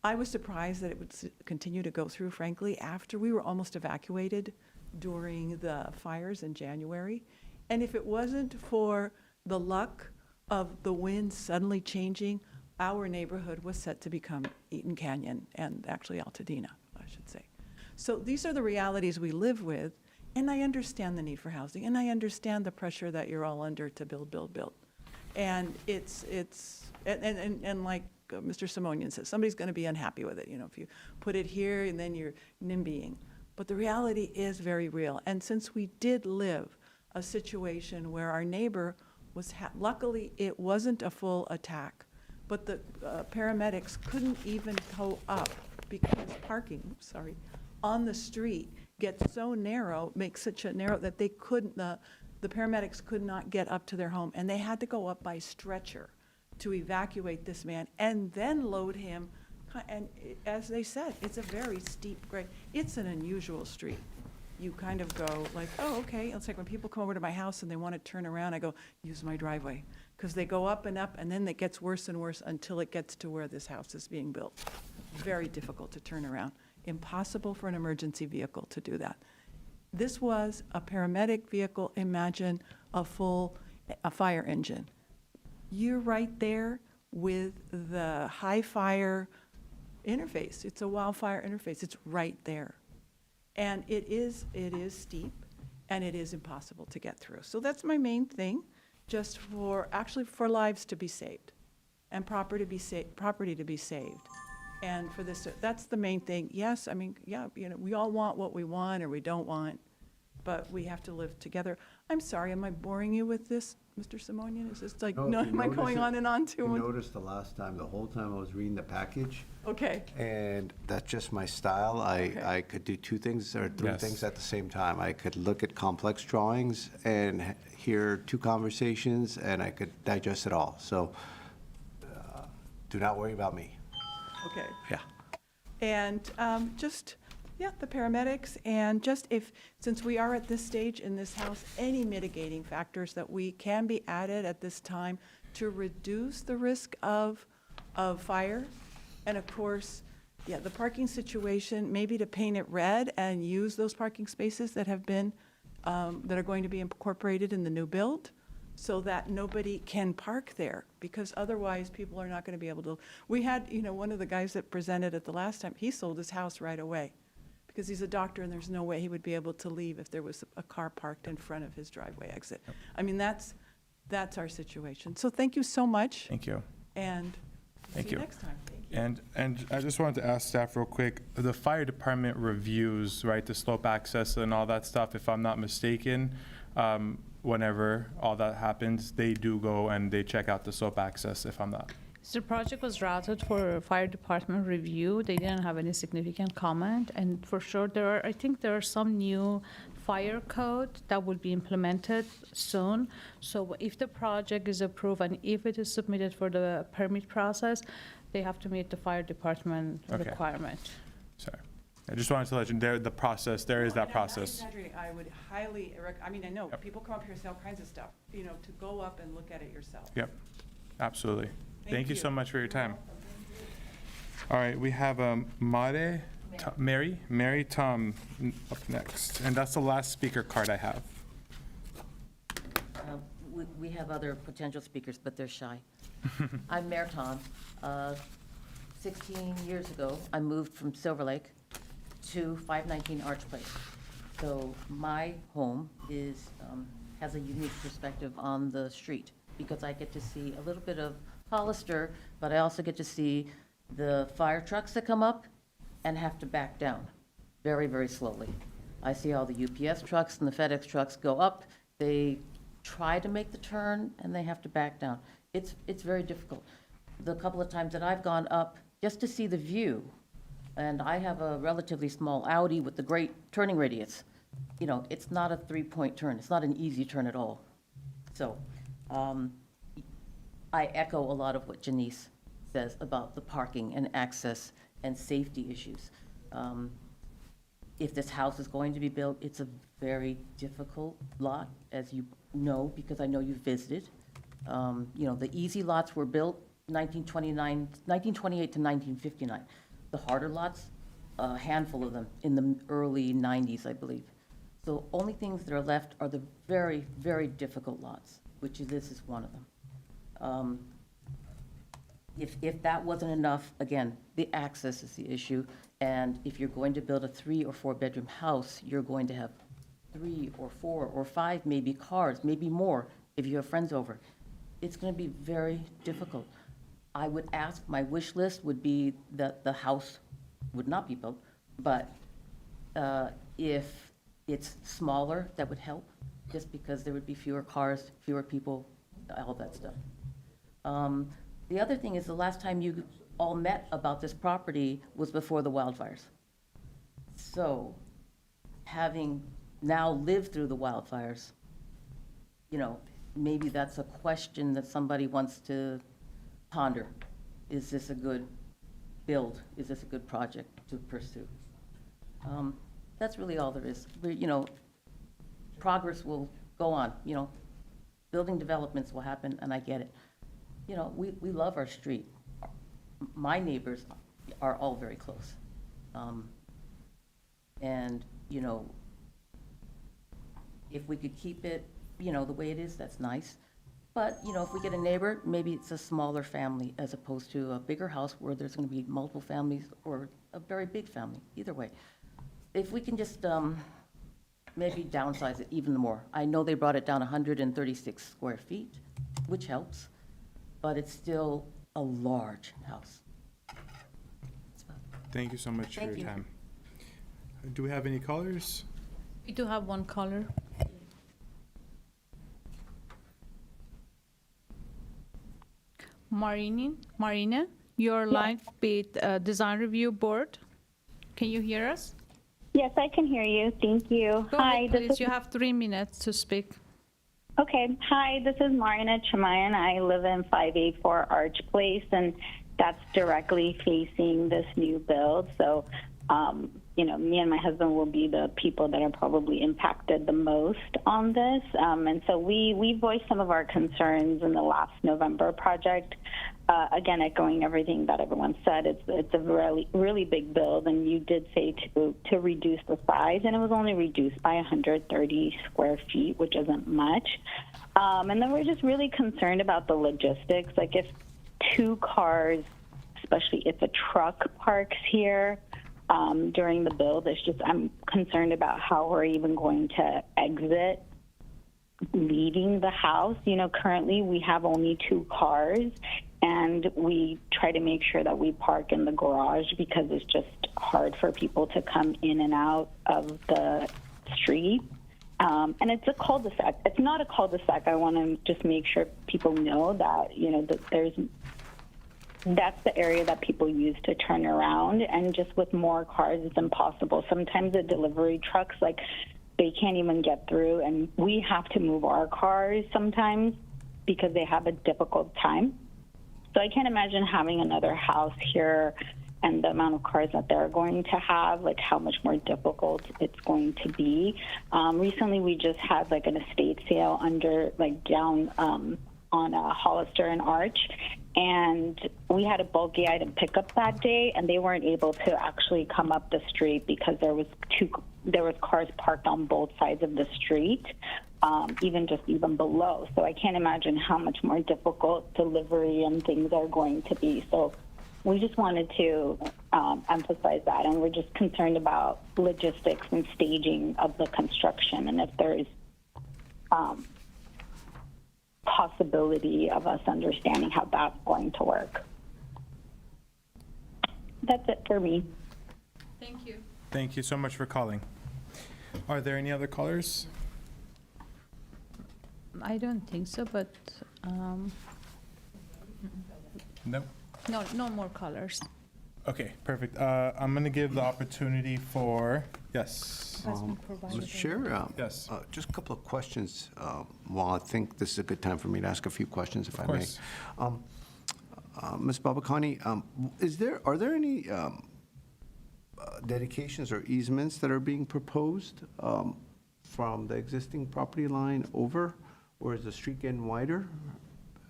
I was surprised that it would continue to go through, frankly, after we were almost evacuated during the fires in January. And if it wasn't for the luck of the wind suddenly changing, our neighborhood was set to become Eaton Canyon, and actually Altadena, I should say. So these are the realities we live with, and I understand the need for housing, and I understand the pressure that you're all under to build. And and like Mr. Simonian says, somebody's going to be unhappy with it, if you put it here and then you're NIMBYing. But the reality is very real. And since we did live a situation where our neighbor was, luckily it wasn't a full attack, but the paramedics couldn't even tow up because parking, on the street gets so narrow, makes such a narrow that they couldn't, the paramedics could not get up to their home, and they had to go up by stretcher to evacuate this man and then load him. And as they said, it's a very steep grade. It's an unusual street. You kind of go like, oh, okay. It's like when people come over to my house and they want to turn around, I go, use my driveway. Because they go up, and then it gets worse and worse until it gets to where this house is being built. Very difficult to turn around. Impossible for an emergency vehicle to do that. This was a paramedic vehicle. Imagine a fire engine. You're right there with the high fire interface. It's a wildfire interface. It's right there. And it is steep, and it is impossible to get through. So that's my main thing, just for lives to be saved and property to be saved. And for this, that's the main thing. Yes, I mean, yeah, we all want what we want or we don't want, but we have to live together. I'm sorry, am I boring you with this, Mr. Simonian? Is this like, no, am I going on and on too much? You noticed the last time, the whole time I was reading the package, Okay. and that's just my style. I could do 2 things or 3 things at the same time. I could look at complex drawings and hear 2 conversations, and I could digest it all. So do not worry about me. Okay. Yeah. And the paramedics, and since we are at this stage in this house, any mitigating factors that we can be added at this time to reduce the risk of fire. And of course, the parking situation, maybe to paint it red and use those parking spaces that have been, that are going to be incorporated in the new build, so that nobody can park there, because otherwise people are not going to be able to. We had, one of the guys that presented at the last time, he sold his house right away because he's a doctor and there's no way he would be able to leave if there was a car parked in front of his driveway exit. I mean, that's our situation. So thank you so much. Thank you. And Thank see you. you next time. Thank you. And I just wanted to ask staff real quick, the fire department reviews, right, the slope access and all that stuff, if I'm not mistaken, whenever all that happens, they do go and they check out the slope access, if I'm not. So the project was routed for fire department review. They didn't have any significant comment, and for sure I think there are some new fire code that will be implemented soon. So if the project is approved and if it is submitted for the permit process, they have to meet the fire department requirement. Sorry. I just wanted to let you know, the process, there is that process. I'm not exaggerating. I would highly, I know people come up here and say all kinds of stuff, to go up and look at it yourself. Yep, absolutely. Thank you you. so much for your time. All right, we have Mary Tom up next, and that's the last speaker card I have. We have other potential speakers, but they're shy. I'm Mayor Tom. 16 years ago, I moved from Silver Lake to 519 Arch Place. So my home has a unique perspective on the street because I get to see a little bit of Hollister, but I also get to see the fire trucks that come up and have to back down very, very slowly. I see all the UPS trucks and the FedEx trucks go up. They try to make the turn and they have to back down. It's very difficult. The couple of times that I've gone up just to see the view, and I have a relatively small Audi with the great turning radius. It's not a 3-point turn. It's not an easy turn at all. So I echo a lot of what Janice says about the parking and access and safety issues. If this house is going to be built, it's a very difficult lot, as you know, because I know you visited. You know, the easy lots were built 1928 to 1959. The harder lots, a handful of them in the early 90s, I believe. So only things that are left are the very, very difficult lots, which this is one of them. If that wasn't enough, again, the access is the issue. And if you're going to build a 3 or 4 bedroom house, you're going to have 3 or 4 or 5 maybe cars, maybe more if you have friends over. It's going to be very difficult. I would ask, my wish list would be that the house would not be built, but if it's smaller, that would help, just because there would be fewer cars, fewer people, all that stuff. The other thing is, the last time you all met about this property was before the wildfires. So, having now lived through the wildfires, you know, maybe that's a question that somebody wants to ponder. Is this a good build? Is this a good project to pursue? That's really all there is. You know, progress will go on, you know. Building developments will happen, and I get it. You know, we love our street. My neighbors are all very close. And, you know, if we could keep it, you know, the way it is, that's nice. But, you know, if we get a neighbor, maybe it's a smaller family as opposed to a bigger house where there's going to be multiple families or a very big family, either way. If we can just maybe downsize it even more. I know they brought it down 136 square feet, which helps, but it's still a large house. Thank you so much for Thank your you. time. Do we have any callers? We do have one caller. Marina, you're live with Design Review Board. Can you hear us? Yes, I can hear you. Thank you. Go Hi, ahead, this please. is You have 3 minutes to speak. okay. Hi, this is Marina Chamayan. I live in 584 Arch Place, and that's directly facing this new build. So, you know, me and my husband will be the people that are probably impacted the most on this. And so we voiced some of our concerns in the last November project. Again, echoing everything that everyone said, it's a really big build, and you did say to reduce the size, and it was only reduced by 130 square feet, which isn't much. And then we're just really concerned about the logistics. Like, if 2 cars, especially if a truck parks here during the build, I'm concerned about how we're even going to exit leaving the house. You know, currently we have only 2 cars, and we try to make sure that we park in the garage because it's just hard for people to come in and out of the street. And it's a cul-de-sac. It's not a cul-de-sac. I want to just make sure people know that, you know, that that's the area that people use to turn around, and just with more cars, it's impossible. Sometimes the delivery trucks, like, they can't even get through, and we have to move our cars sometimes because they have a difficult time. So I can't imagine having another house here and the amount of cars that they're going to have, like how much more difficult it's going to be. Recently, we just had like an estate sale down on Hollister and Arch, and we had a bulky item pickup that day, and they weren't able to actually come up the street because there was cars parked on both sides of the street, even below. So I can't imagine how much more difficult delivery and things are going to be. So we just wanted to emphasize that, and we're just concerned about logistics and staging of the construction, and if there's possibility of us understanding how that's going to work. That's it for me. Thank you. Thank you so much for calling. Are there any other callers? I don't think so, but No. no more callers. Okay, perfect. I'm going to give the opportunity for, yes. Mr. Chair, Yes. just a couple of questions. Well, I think this is a good time for me to ask a few questions, if I may. course. Ms. Babakani, are there any dedications or easements that are being proposed from the existing property line over, or is the street getting wider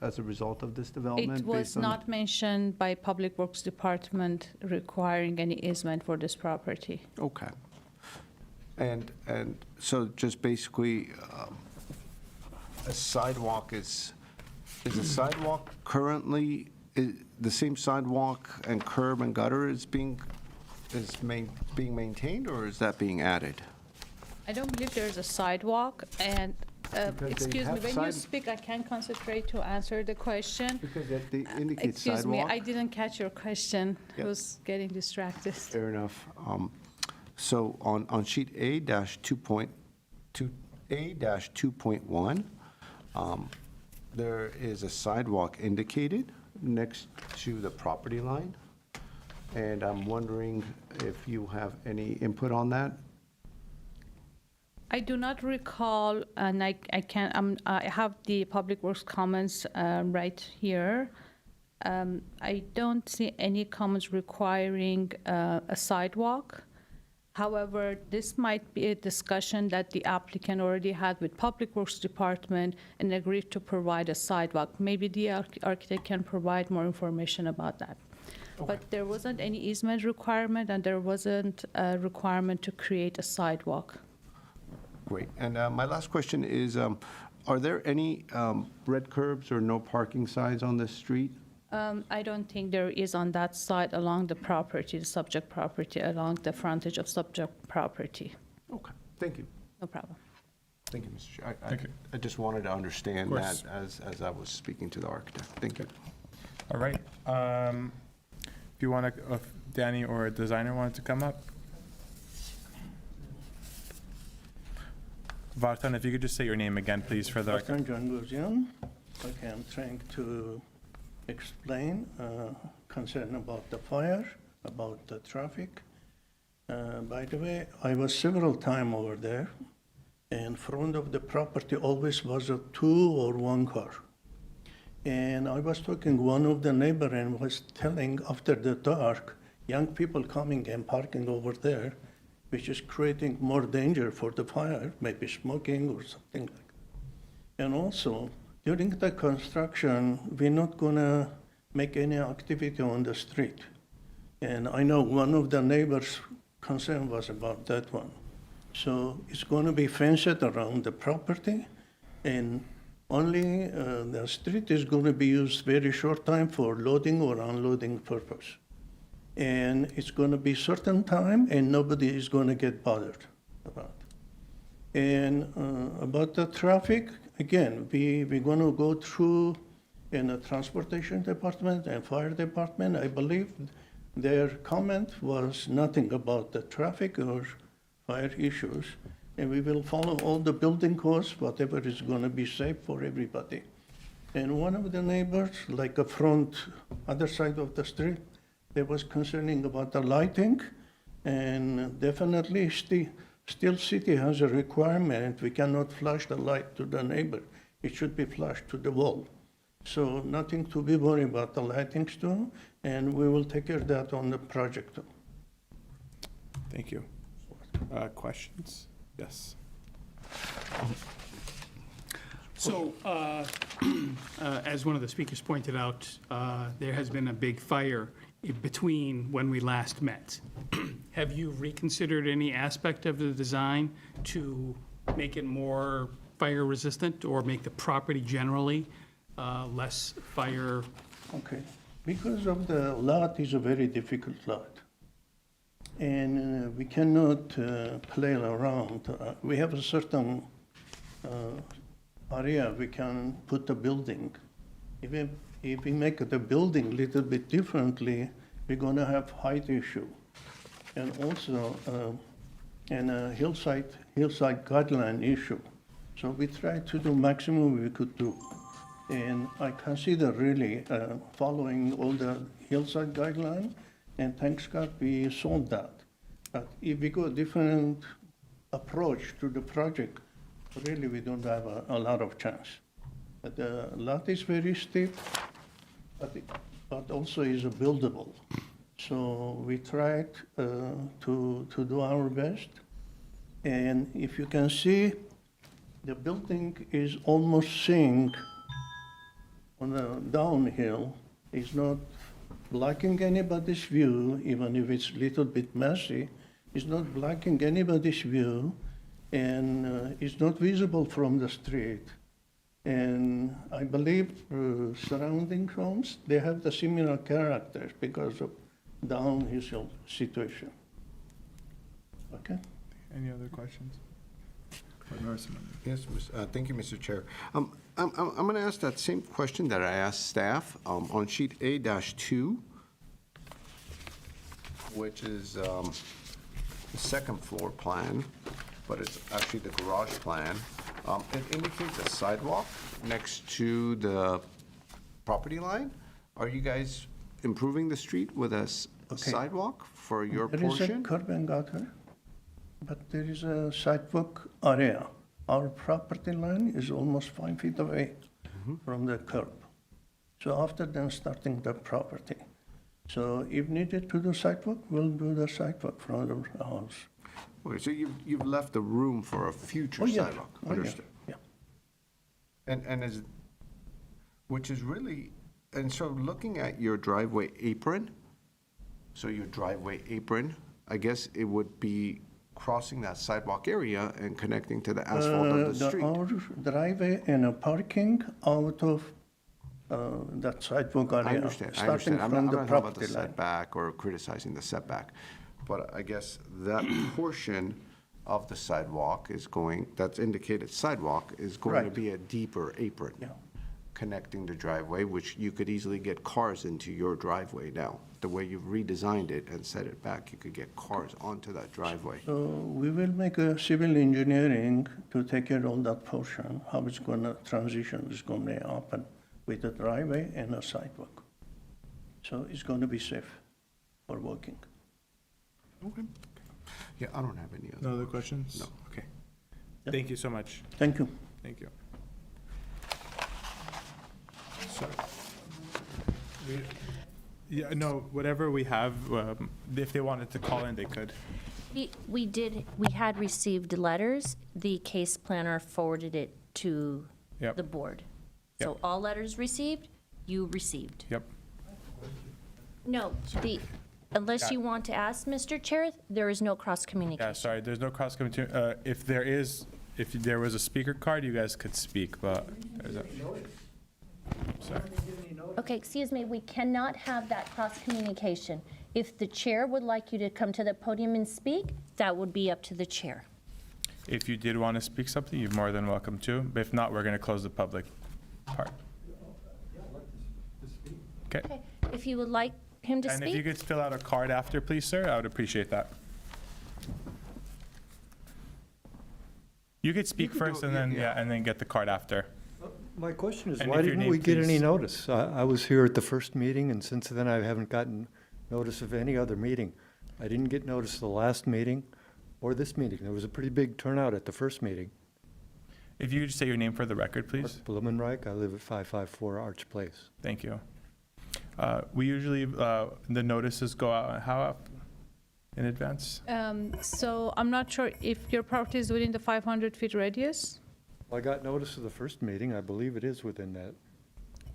as a result of this development? It was based on- not mentioned by Public Works Department requiring any easement for this property. Okay. And so just basically, a sidewalk is a sidewalk currently, the same sidewalk and curb and gutter is being maintained, or is that being added? I don't believe there's a sidewalk, and, Because they excuse me, have when you side- speak, I can't concentrate to answer the question. Because they indicate Excuse me, sidewalk. I didn't catch your question. I Yep. was getting distracted. Fair enough. So on sheet A-2.1, there is a sidewalk indicated next to the property line. And I'm wondering if you have any input on that? I do not recall, and I can't, I have the Public Works comments right here. I don't see any comments requiring a sidewalk. However, this might be a discussion that the applicant already had with Public Works Department and agreed to provide a sidewalk. Maybe the architect can provide more information about that. But there wasn't any easement requirement, and there wasn't a requirement to create a sidewalk. Great. And my last question is, are there any red curbs or no parking signs on this street? I don't think there is on that side along the property, the subject property, along the frontage of subject property. Okay, thank you. No problem. Thank you, Mr. Chair. Thank you. I just wanted to understand Of that course. as I was speaking to the architect. Thank you. All right. If you want to, if Danny or a designer wanted to come up. Vartan, if you could just say your name again, please, for the record. Vartan Jangosian. Okay, I'm trying to explain concern about the fire, about the traffic. By the way, I was several times over there. In front of the property always was a 2 or 1 car. And I was talking one of the neighbor and was telling after the dark, young people coming and parking over there, which is creating more danger for the fire, maybe smoking or something like that. And also, during the construction, we're not gonna make any activity on the street. And I know one of the neighbors' concern was about that one. So it's gonna be fenced around the property, and only the street is gonna be used very short time for loading or unloading purpose. And it's gonna be certain time, and nobody is gonna get bothered about it. And about the traffic, again, we're gonna go through in the transportation department and fire department. I believe their comment was nothing about the traffic or fire issues. And we will follow all the building codes, whatever is gonna be safe for everybody. And one of the neighbors, like a front, other side of the street, they was concerning about the lighting, and definitely still city has a requirement, we cannot flash the light to the neighbor. It should be flashed to the wall. So nothing to be worried about the lightings too, and we will take care of that on the project too. Thank you. Questions? Yes. So, as one of the speakers pointed out, there has been a big fire between when we last met. Have you reconsidered any aspect of the design to make it more fire resistant or make the property generally less fire? Okay, because of the lot is a very difficult lot. And we cannot play around. We have a certain area we can put a building. Even if we make the building a little bit differently, we're gonna have height issue. And also, a hillside guideline issue. So we try to do maximum we could do. And I consider really following all the hillside guideline, and thanks God we solved that. But if we go a different approach to the project, really we don't have a lot of chance. But the lot is very steep, but also is buildable. So we tried to do our best. And if you can see, the building is almost synced on the downhill. It's not blocking anybody's view, even if it's a little bit messy. It's not blocking anybody's view, and it's not visible from the street. And I believe surrounding homes, they have the similar characters because of downhill situation. Okay? Any other questions? Yes, thank you, Mr. Chair. I'm going to ask that same question that I asked staff on sheet A-2, which is the second floor plan, but it's actually the garage plan. It indicates a sidewalk next to the property line. Are you guys improving the street with a sidewalk for your There is a portion? curb and gutter, but there is a sidewalk area. Our property line is almost 5 feet away from the curb. So after them starting the property. So if needed to do sidewalk, we'll do the sidewalk from the house. Okay, so you've left the room for a future Oh, yeah. sidewalk. Oh, yeah. Understood. Yeah. And which is really, and so looking at your driveway apron, so your driveway apron, I guess it would be crossing that sidewalk area and connecting to the asphalt of the street. Our driveway and a parking out of that sidewalk area. I understand. Starting I'm from not the talking about the property line. setback or criticizing the setback, but I guess that portion of the sidewalk is going, that's indicated sidewalk, is going to Right. be a deeper apron. Yeah. Connecting the driveway, which you could easily get cars into your driveway now. The way you've redesigned it and set it back, you could get cars onto that driveway. So we will make a civil engineering to take care of that portion, how it's gonna transition is gonna happen with the driveway and a sidewalk. So it's gonna be safe for walking. Okay. Yeah, I don't have any other. No other questions? No. Okay. Thank you so much. Thank you. Thank you. So, yeah, no, whatever we have, if they wanted to call in, they could. We had received letters. The case planner forwarded it to Yep. the board. So all letters received, you received. Yep. No, unless you want to ask, Mr. Chair, there is no cross communication. Yeah, sorry, there's no cross communication. If there was a speaker card, you guys could speak, but there's a. Sorry. Okay, excuse me, we cannot have that cross communication. If the chair would like you to come to the podium and speak, that would be up to the chair. If you did want to speak something, you're more than welcome to. But if not, we're going to close the public part. Okay. Okay, if you would like him to And if you speak, could fill out a card after, please, sir, I would appreciate that. You could speak first and then, yeah, and then get the card after. My question is, And why if your didn't we name, get any please. notice? I was here at the first meeting, and since then I haven't gotten notice of any other meeting. I didn't get notice of the last meeting or this meeting. There was a pretty big turnout at the first meeting. If you could just say your name for the record, please. Blumenreich, I live at 554 Arch Place. Thank you. We usually, the notices go out, how up in advance? So I'm not sure if your property is within the 500-feet radius. Well, I got notice of the first meeting. I believe it is within that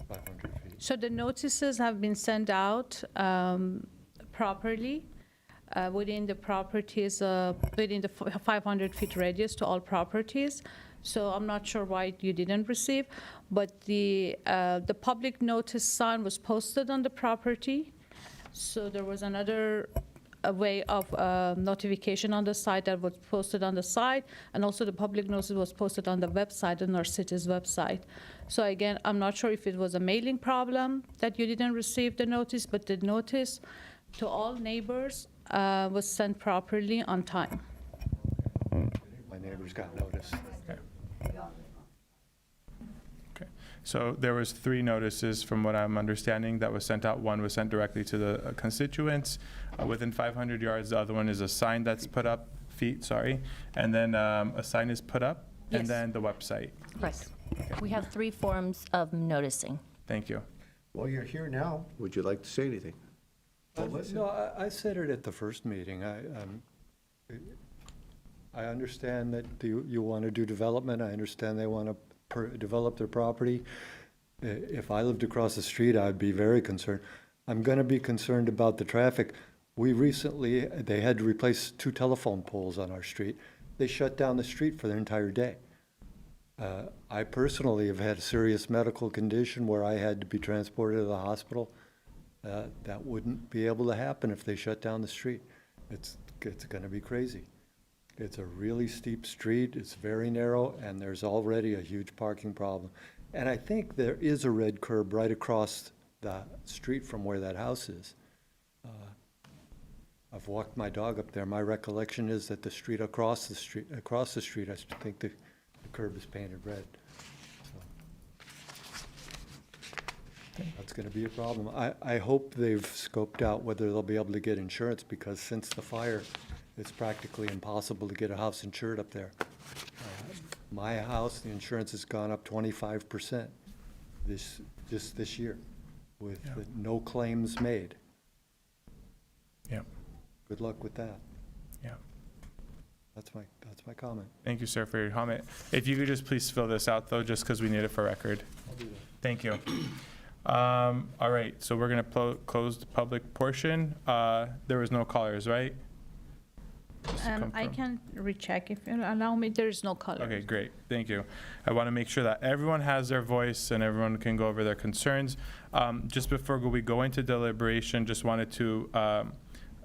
500 feet. So the notices have been sent out properly within the properties, within the 500-feet radius to all properties. So I'm not sure why you didn't receive, but the public notice sign was posted on the property. So there was another way of notification on the site that was posted on the site, and also the public notice was posted on the website, on our city's website. So again, I'm not sure if it was a mailing problem that you didn't receive the notice, but the notice to all neighbors was sent properly on time. My neighbors got notice. Okay. So there was 3 notices, from what I'm understanding, that was sent out. One was sent directly to the constituents within 500 yards. The other one is a sign that's put up, and then a sign is put up, and Yes. then the website. correct. We have 3 forms of noticing. Thank you. Well, you're here now. Would you like to say anything? No, I said it at the first meeting. I understand that you want to do development. I understand they want to develop their property. If I lived across the street, I'd be very concerned. I'm going to be concerned about the traffic. They had to replace 2 telephone poles on our street. They shut down the street for the entire day. I personally have had a serious medical condition where I had to be transported to the hospital. That wouldn't be able to happen if they shut down the street. It's going to be crazy. It's a really steep street, it's very narrow, and there's already a huge parking problem. And I think there is a red curb right across the street from where that house is. I've walked my dog up there. My recollection is that the street across the street, I think the curb is painted red. So that's going to be a problem. I hope they've scoped out whether they'll be able to get insurance, because since the fire, it's practically impossible to get a house insured up there. My house, the insurance has gone up 25% this year with no claims made. Yeah. Good luck with that. Yeah. That's my comment. Thank you, sir, for your comment. If you could just please fill this out, though, just because we need it for record. I'll do that. Thank you. All right, so we're going to close the public portion. There was no callers, right? I can recheck if you allow me. There is no color. Okay, great. Thank you. I want to make sure that everyone has their voice and everyone can go over their concerns. Just before we go into deliberation, just wanted to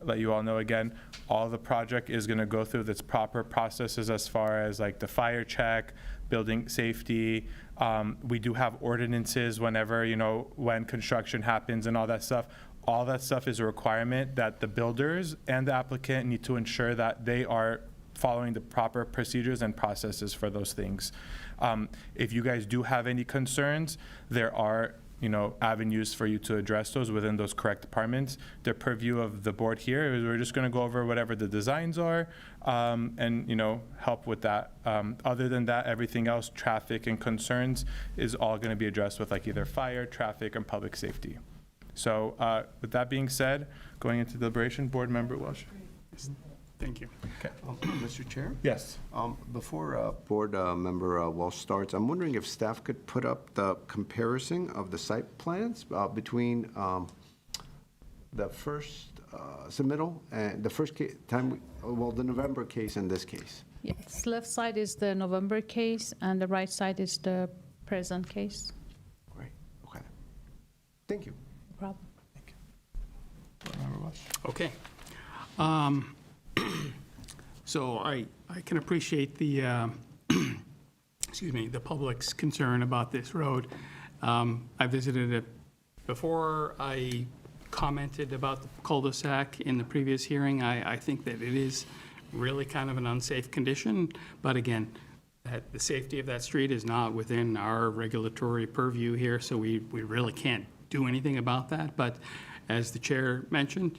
let you all know again, all the project is going to go through its proper processes as far as like the fire check, building safety. We do have ordinances whenever, when construction happens and all that stuff. All that stuff is a requirement that the builders and the applicant need to ensure that they are following the proper procedures and processes for those things. If you guys do have any concerns, there are avenues for you to address those within those correct departments. The purview of the board here is we're just going to go over whatever the designs are and help with that. Other than that, everything else, traffic and concerns, is all going to be addressed with like either fire, traffic, and public safety. So with that being said, going into deliberation, Board Member Welsh. Thank you. Okay. Mr. Chair? Yes. Before Board Member Walsh starts, I'm wondering if staff could put up the comparison of the site plans between the first submittal and the first time, the November case and this case. Yes, left side is the November case and the right side is the present case. Great, okay. Thank you. No problem. Board Member Welsh. Okay. So I can appreciate the, excuse me, the public's concern about this road. I visited it before. I commented about the cul-de-sac in the previous hearing. I think that it is really kind of an unsafe condition, but again, that the safety of that street is not within our regulatory purview here, so we really can't do anything about that. But as the chair mentioned,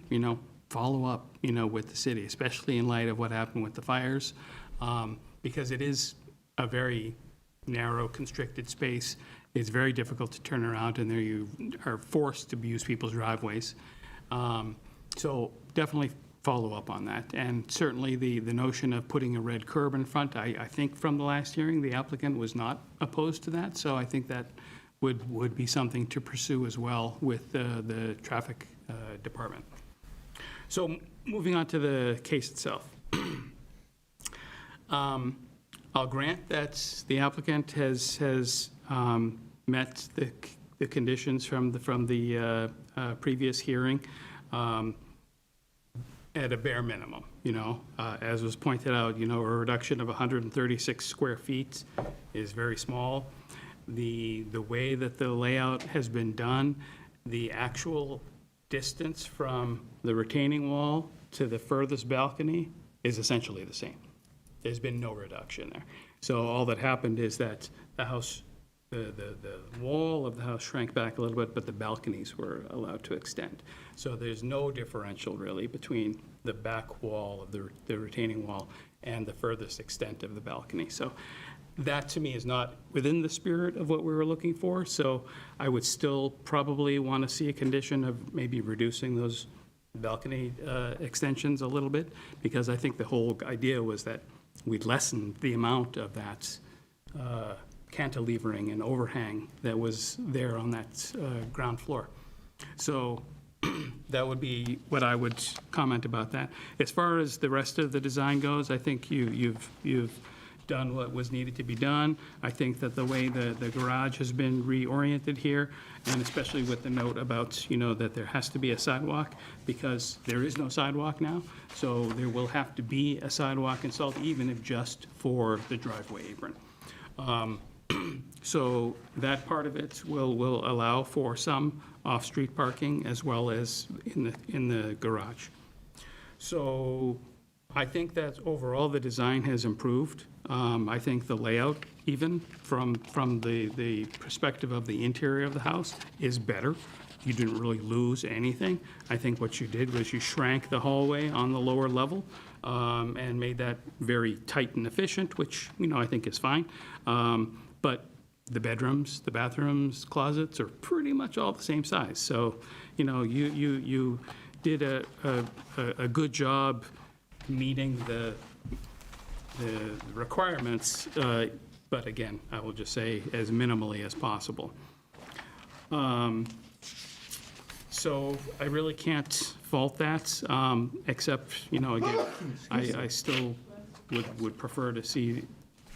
follow up, with the city, especially in light of what happened with the fires, because it is a very narrow, constricted space. It's very difficult to turn around, and there you are forced to use people's driveways. So definitely follow up on that. And certainly the notion of putting a red curb in front, I think from the last hearing, the applicant was not opposed to that. So I think that would be something to pursue as well with the traffic department. So moving on to the case itself. I'll grant that the applicant has met the conditions from the previous hearing at a bare minimum. As was pointed out, a reduction of 136 square feet is very small. The way that the layout has been done, the actual distance from the retaining wall to the furthest balcony is essentially the same. There's been no reduction there. So all that happened is that the house, the wall of the house shrank back a little bit, but the balconies were allowed to extend. So there's no differential really between the back wall of the retaining wall and the furthest extent of the balcony. So That, to me, is not within the spirit of what we were looking for, so I would still probably want to see a condition of maybe reducing those balcony extensions a little bit, because I think the whole idea was that we'd lessen the amount of that cantilevering and overhang that was there on that ground floor. So that would be what I would comment about that. As far as the rest of the design goes, I think you've done what was needed to be done. I think that the way the garage has been reoriented here, and especially with the note about, you know, that there has to be a sidewalk, because there is no sidewalk now, so there will have to be a sidewalk installed, even if just for the driveway apron. So that part of it will allow for some off-street parking as well as in the garage. So I think that overall the design has improved. I think the layout, even from the perspective of the interior of the house, is better. You didn't really lose anything. I think what you did was you shrank the hallway on the lower level and made that very tight and efficient, which, you know, I think is fine. But the bedrooms, the bathrooms, closets are pretty much all the same size. So, you know, you did a good job meeting the requirements, but again, I will just say as minimally as possible. So I really can't fault that, except, you know, again, I still would prefer to see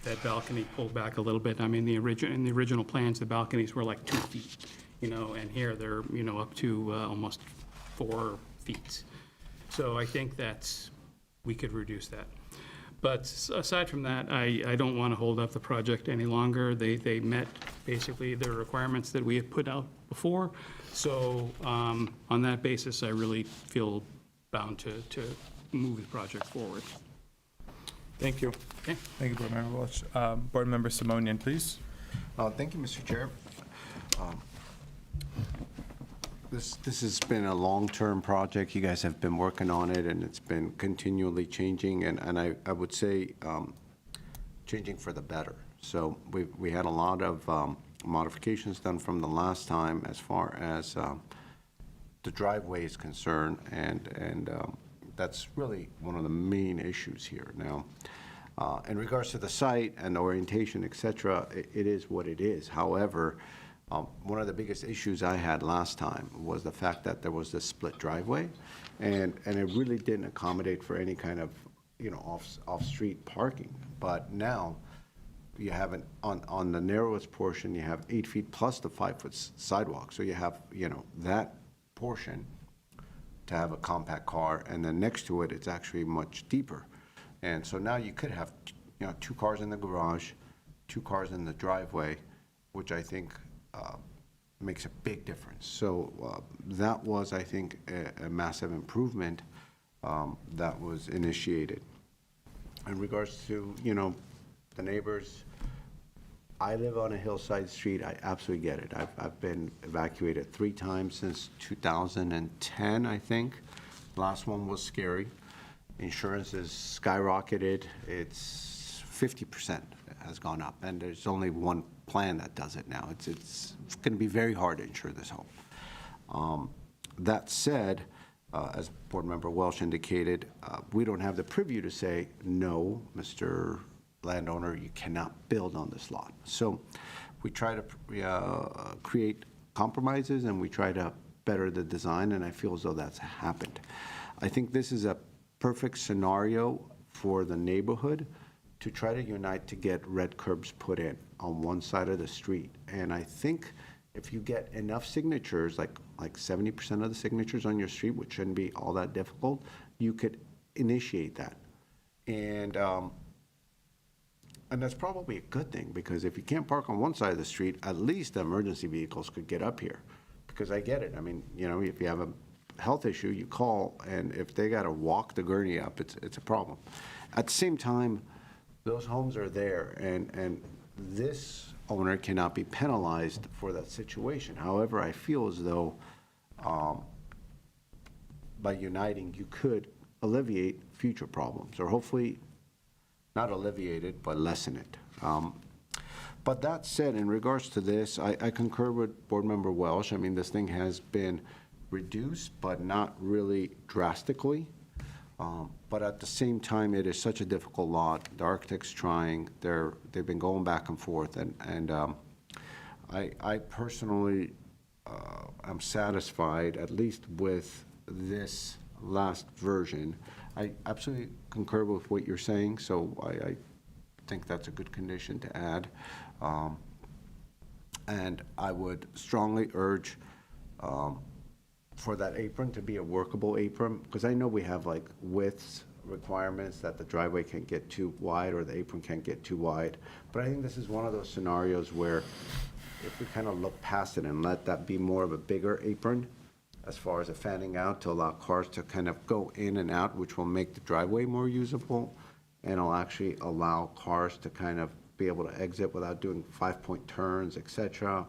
that balcony pulled back a little bit. I mean, in the original plans, the balconies were like 2 feet, you know, and here they're, you know, up to almost 4 feet. So I think that's, we could reduce that. But aside from that, I don't want to hold up the project any longer. They met basically the requirements that we had put out before. So on that basis, I really feel bound to move the project forward. Thank you. Okay. Thank you, Board Member Welch. Board Member Simonian, please. Thank you, Mr. Chair. This has been a long-term project. You guys have been working on it, and it's been continually changing, and I would say changing for the better. So we had a lot of modifications done from the last time as far as the driveway is concerned, and that's really one of the main issues here. Now, in regards to the site and orientation, et cetera, it is what it is. However, one of the biggest issues I had last time was the fact that there was this split driveway, and it really didn't accommodate for any kind of, you know, off-street parking. But now, you have on the narrowest portion, you have 8 feet plus the 5-foot sidewalk. So you have, you know, that portion to have a compact car, and then next to it, it's actually much deeper. And so now you could have, you know, 2 cars in the garage, 2 cars in the driveway, which I think makes a big difference. So that was, I think, a massive improvement that was initiated. In regards to, you know, the neighbors, I live on a hillside street. I absolutely get it. I've been evacuated 3 times since 2010, I think. Last one was scary. Insurance is skyrocketed. It's 50% has gone up, and there's only one plan that does it now. It's going to be very hard to insure this home. That said, as Board Member Welch indicated, we don't have the privy to say, no, Mr. Landowner, you cannot build on this lot. So we try to create compromises, and we try to better the design, and I feel as though that's happened. I think this is a perfect scenario for the neighborhood to try to unite to get red curbs put in on one side of the street. And I think if you get enough signatures, like 70% of the signatures on your street, which shouldn't be all that difficult, you could initiate that. And that's probably a good thing, because if you can't park on one side of the street, at least the emergency vehicles could get up here. Because I get it. I mean, you know, if you have a health issue, you call, and if they got to walk the gurney up, it's a problem. At the same time, those homes are there, and this owner cannot be penalized for that situation. However, I feel as though by uniting, you could alleviate future problems, or hopefully not alleviate it, but lessen it. But that said, in regards to this, I concur with Board Member Welsh. I mean, this thing has been reduced, but not really drastically. But at the same time, it is such a difficult lot. The architect's trying. They've been going back and forth, and I personally am satisfied, at least with this last version. I absolutely concur with what you're saying, so I think that's a good condition to add. And I would strongly urge for that apron to be a workable apron, because I know we have like widths requirements that the driveway can't get too wide or the apron can't get too wide. But I think this is one of those scenarios where if we kind of look past it and let that be more of a bigger apron as far as a fanning out to allow cars to kind of go in and out, which will make the driveway more usable, and it'll actually allow cars to kind of be able to exit without doing 5-point turns, et cetera.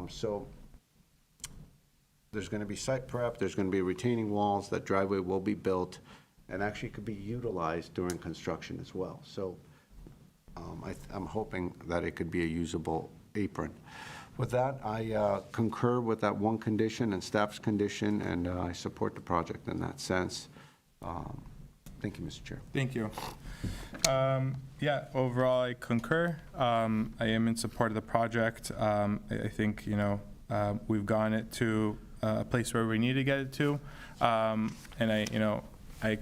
So there's going to be site prep, there's going to be retaining walls, that driveway will be built, and actually could be utilized during construction as well. So I'm hoping that it could be a usable apron. With that, I concur with that one condition and staff's condition, and I support the project in that sense. Thank you, Mr. Chair. Thank you. Yeah, overall, I concur. I am in support of the project. I think, you know, we've gotten it to a place where we need to get it to. And I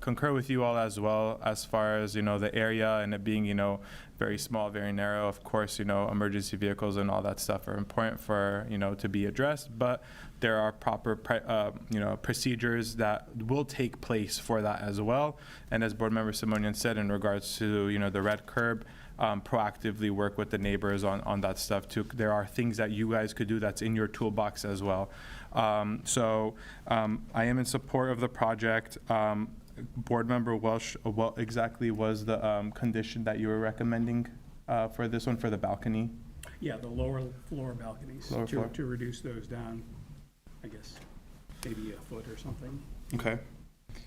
concur with you all as well as far as, the area and it being, very small, very narrow. Of course, emergency vehicles and all that stuff are important for, to be addressed, but there are proper, procedures that will take place for that as well. And as Board Member Simonian said, in regards to, the red curb, proactively work with the neighbors on that stuff too. There are things that you guys could do that's in your toolbox as well. So I am in support of the project. Board Member Welsh, what exactly was the condition that you were recommending for this one, for the balcony? Yeah, the lower floor balconies, Lower floor. to reduce those down, I guess, maybe a foot or something. Okay.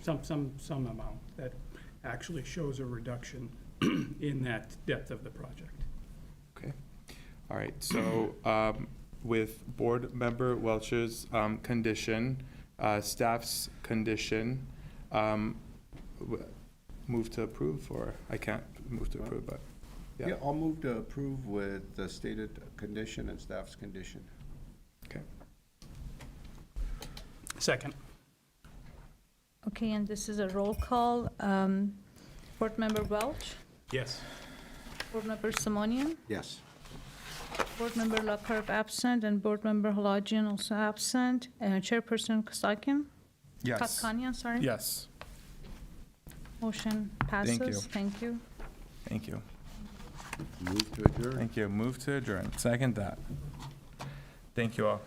Some amount that actually shows a reduction in that depth of the project. Okay. All right. So with Board Member Welch's condition, staff's condition, move to approve, or I can't move to approve, but Yeah, I'll move to approve with the stated condition and staff's condition. Okay. Second. Okay, and this is a roll call. Board Member Welch, Yes. Board Member Simonian, Yes. Board Member LaCarpe absent, and Board Member Halajian also absent. Chairperson Kasakian? Yes. Katkanian, sorry. Yes. Motion passes. Thank you. Thank you. Thank you. Move to adjourn. Thank you. Move to adjourn. Second that. Thank you all.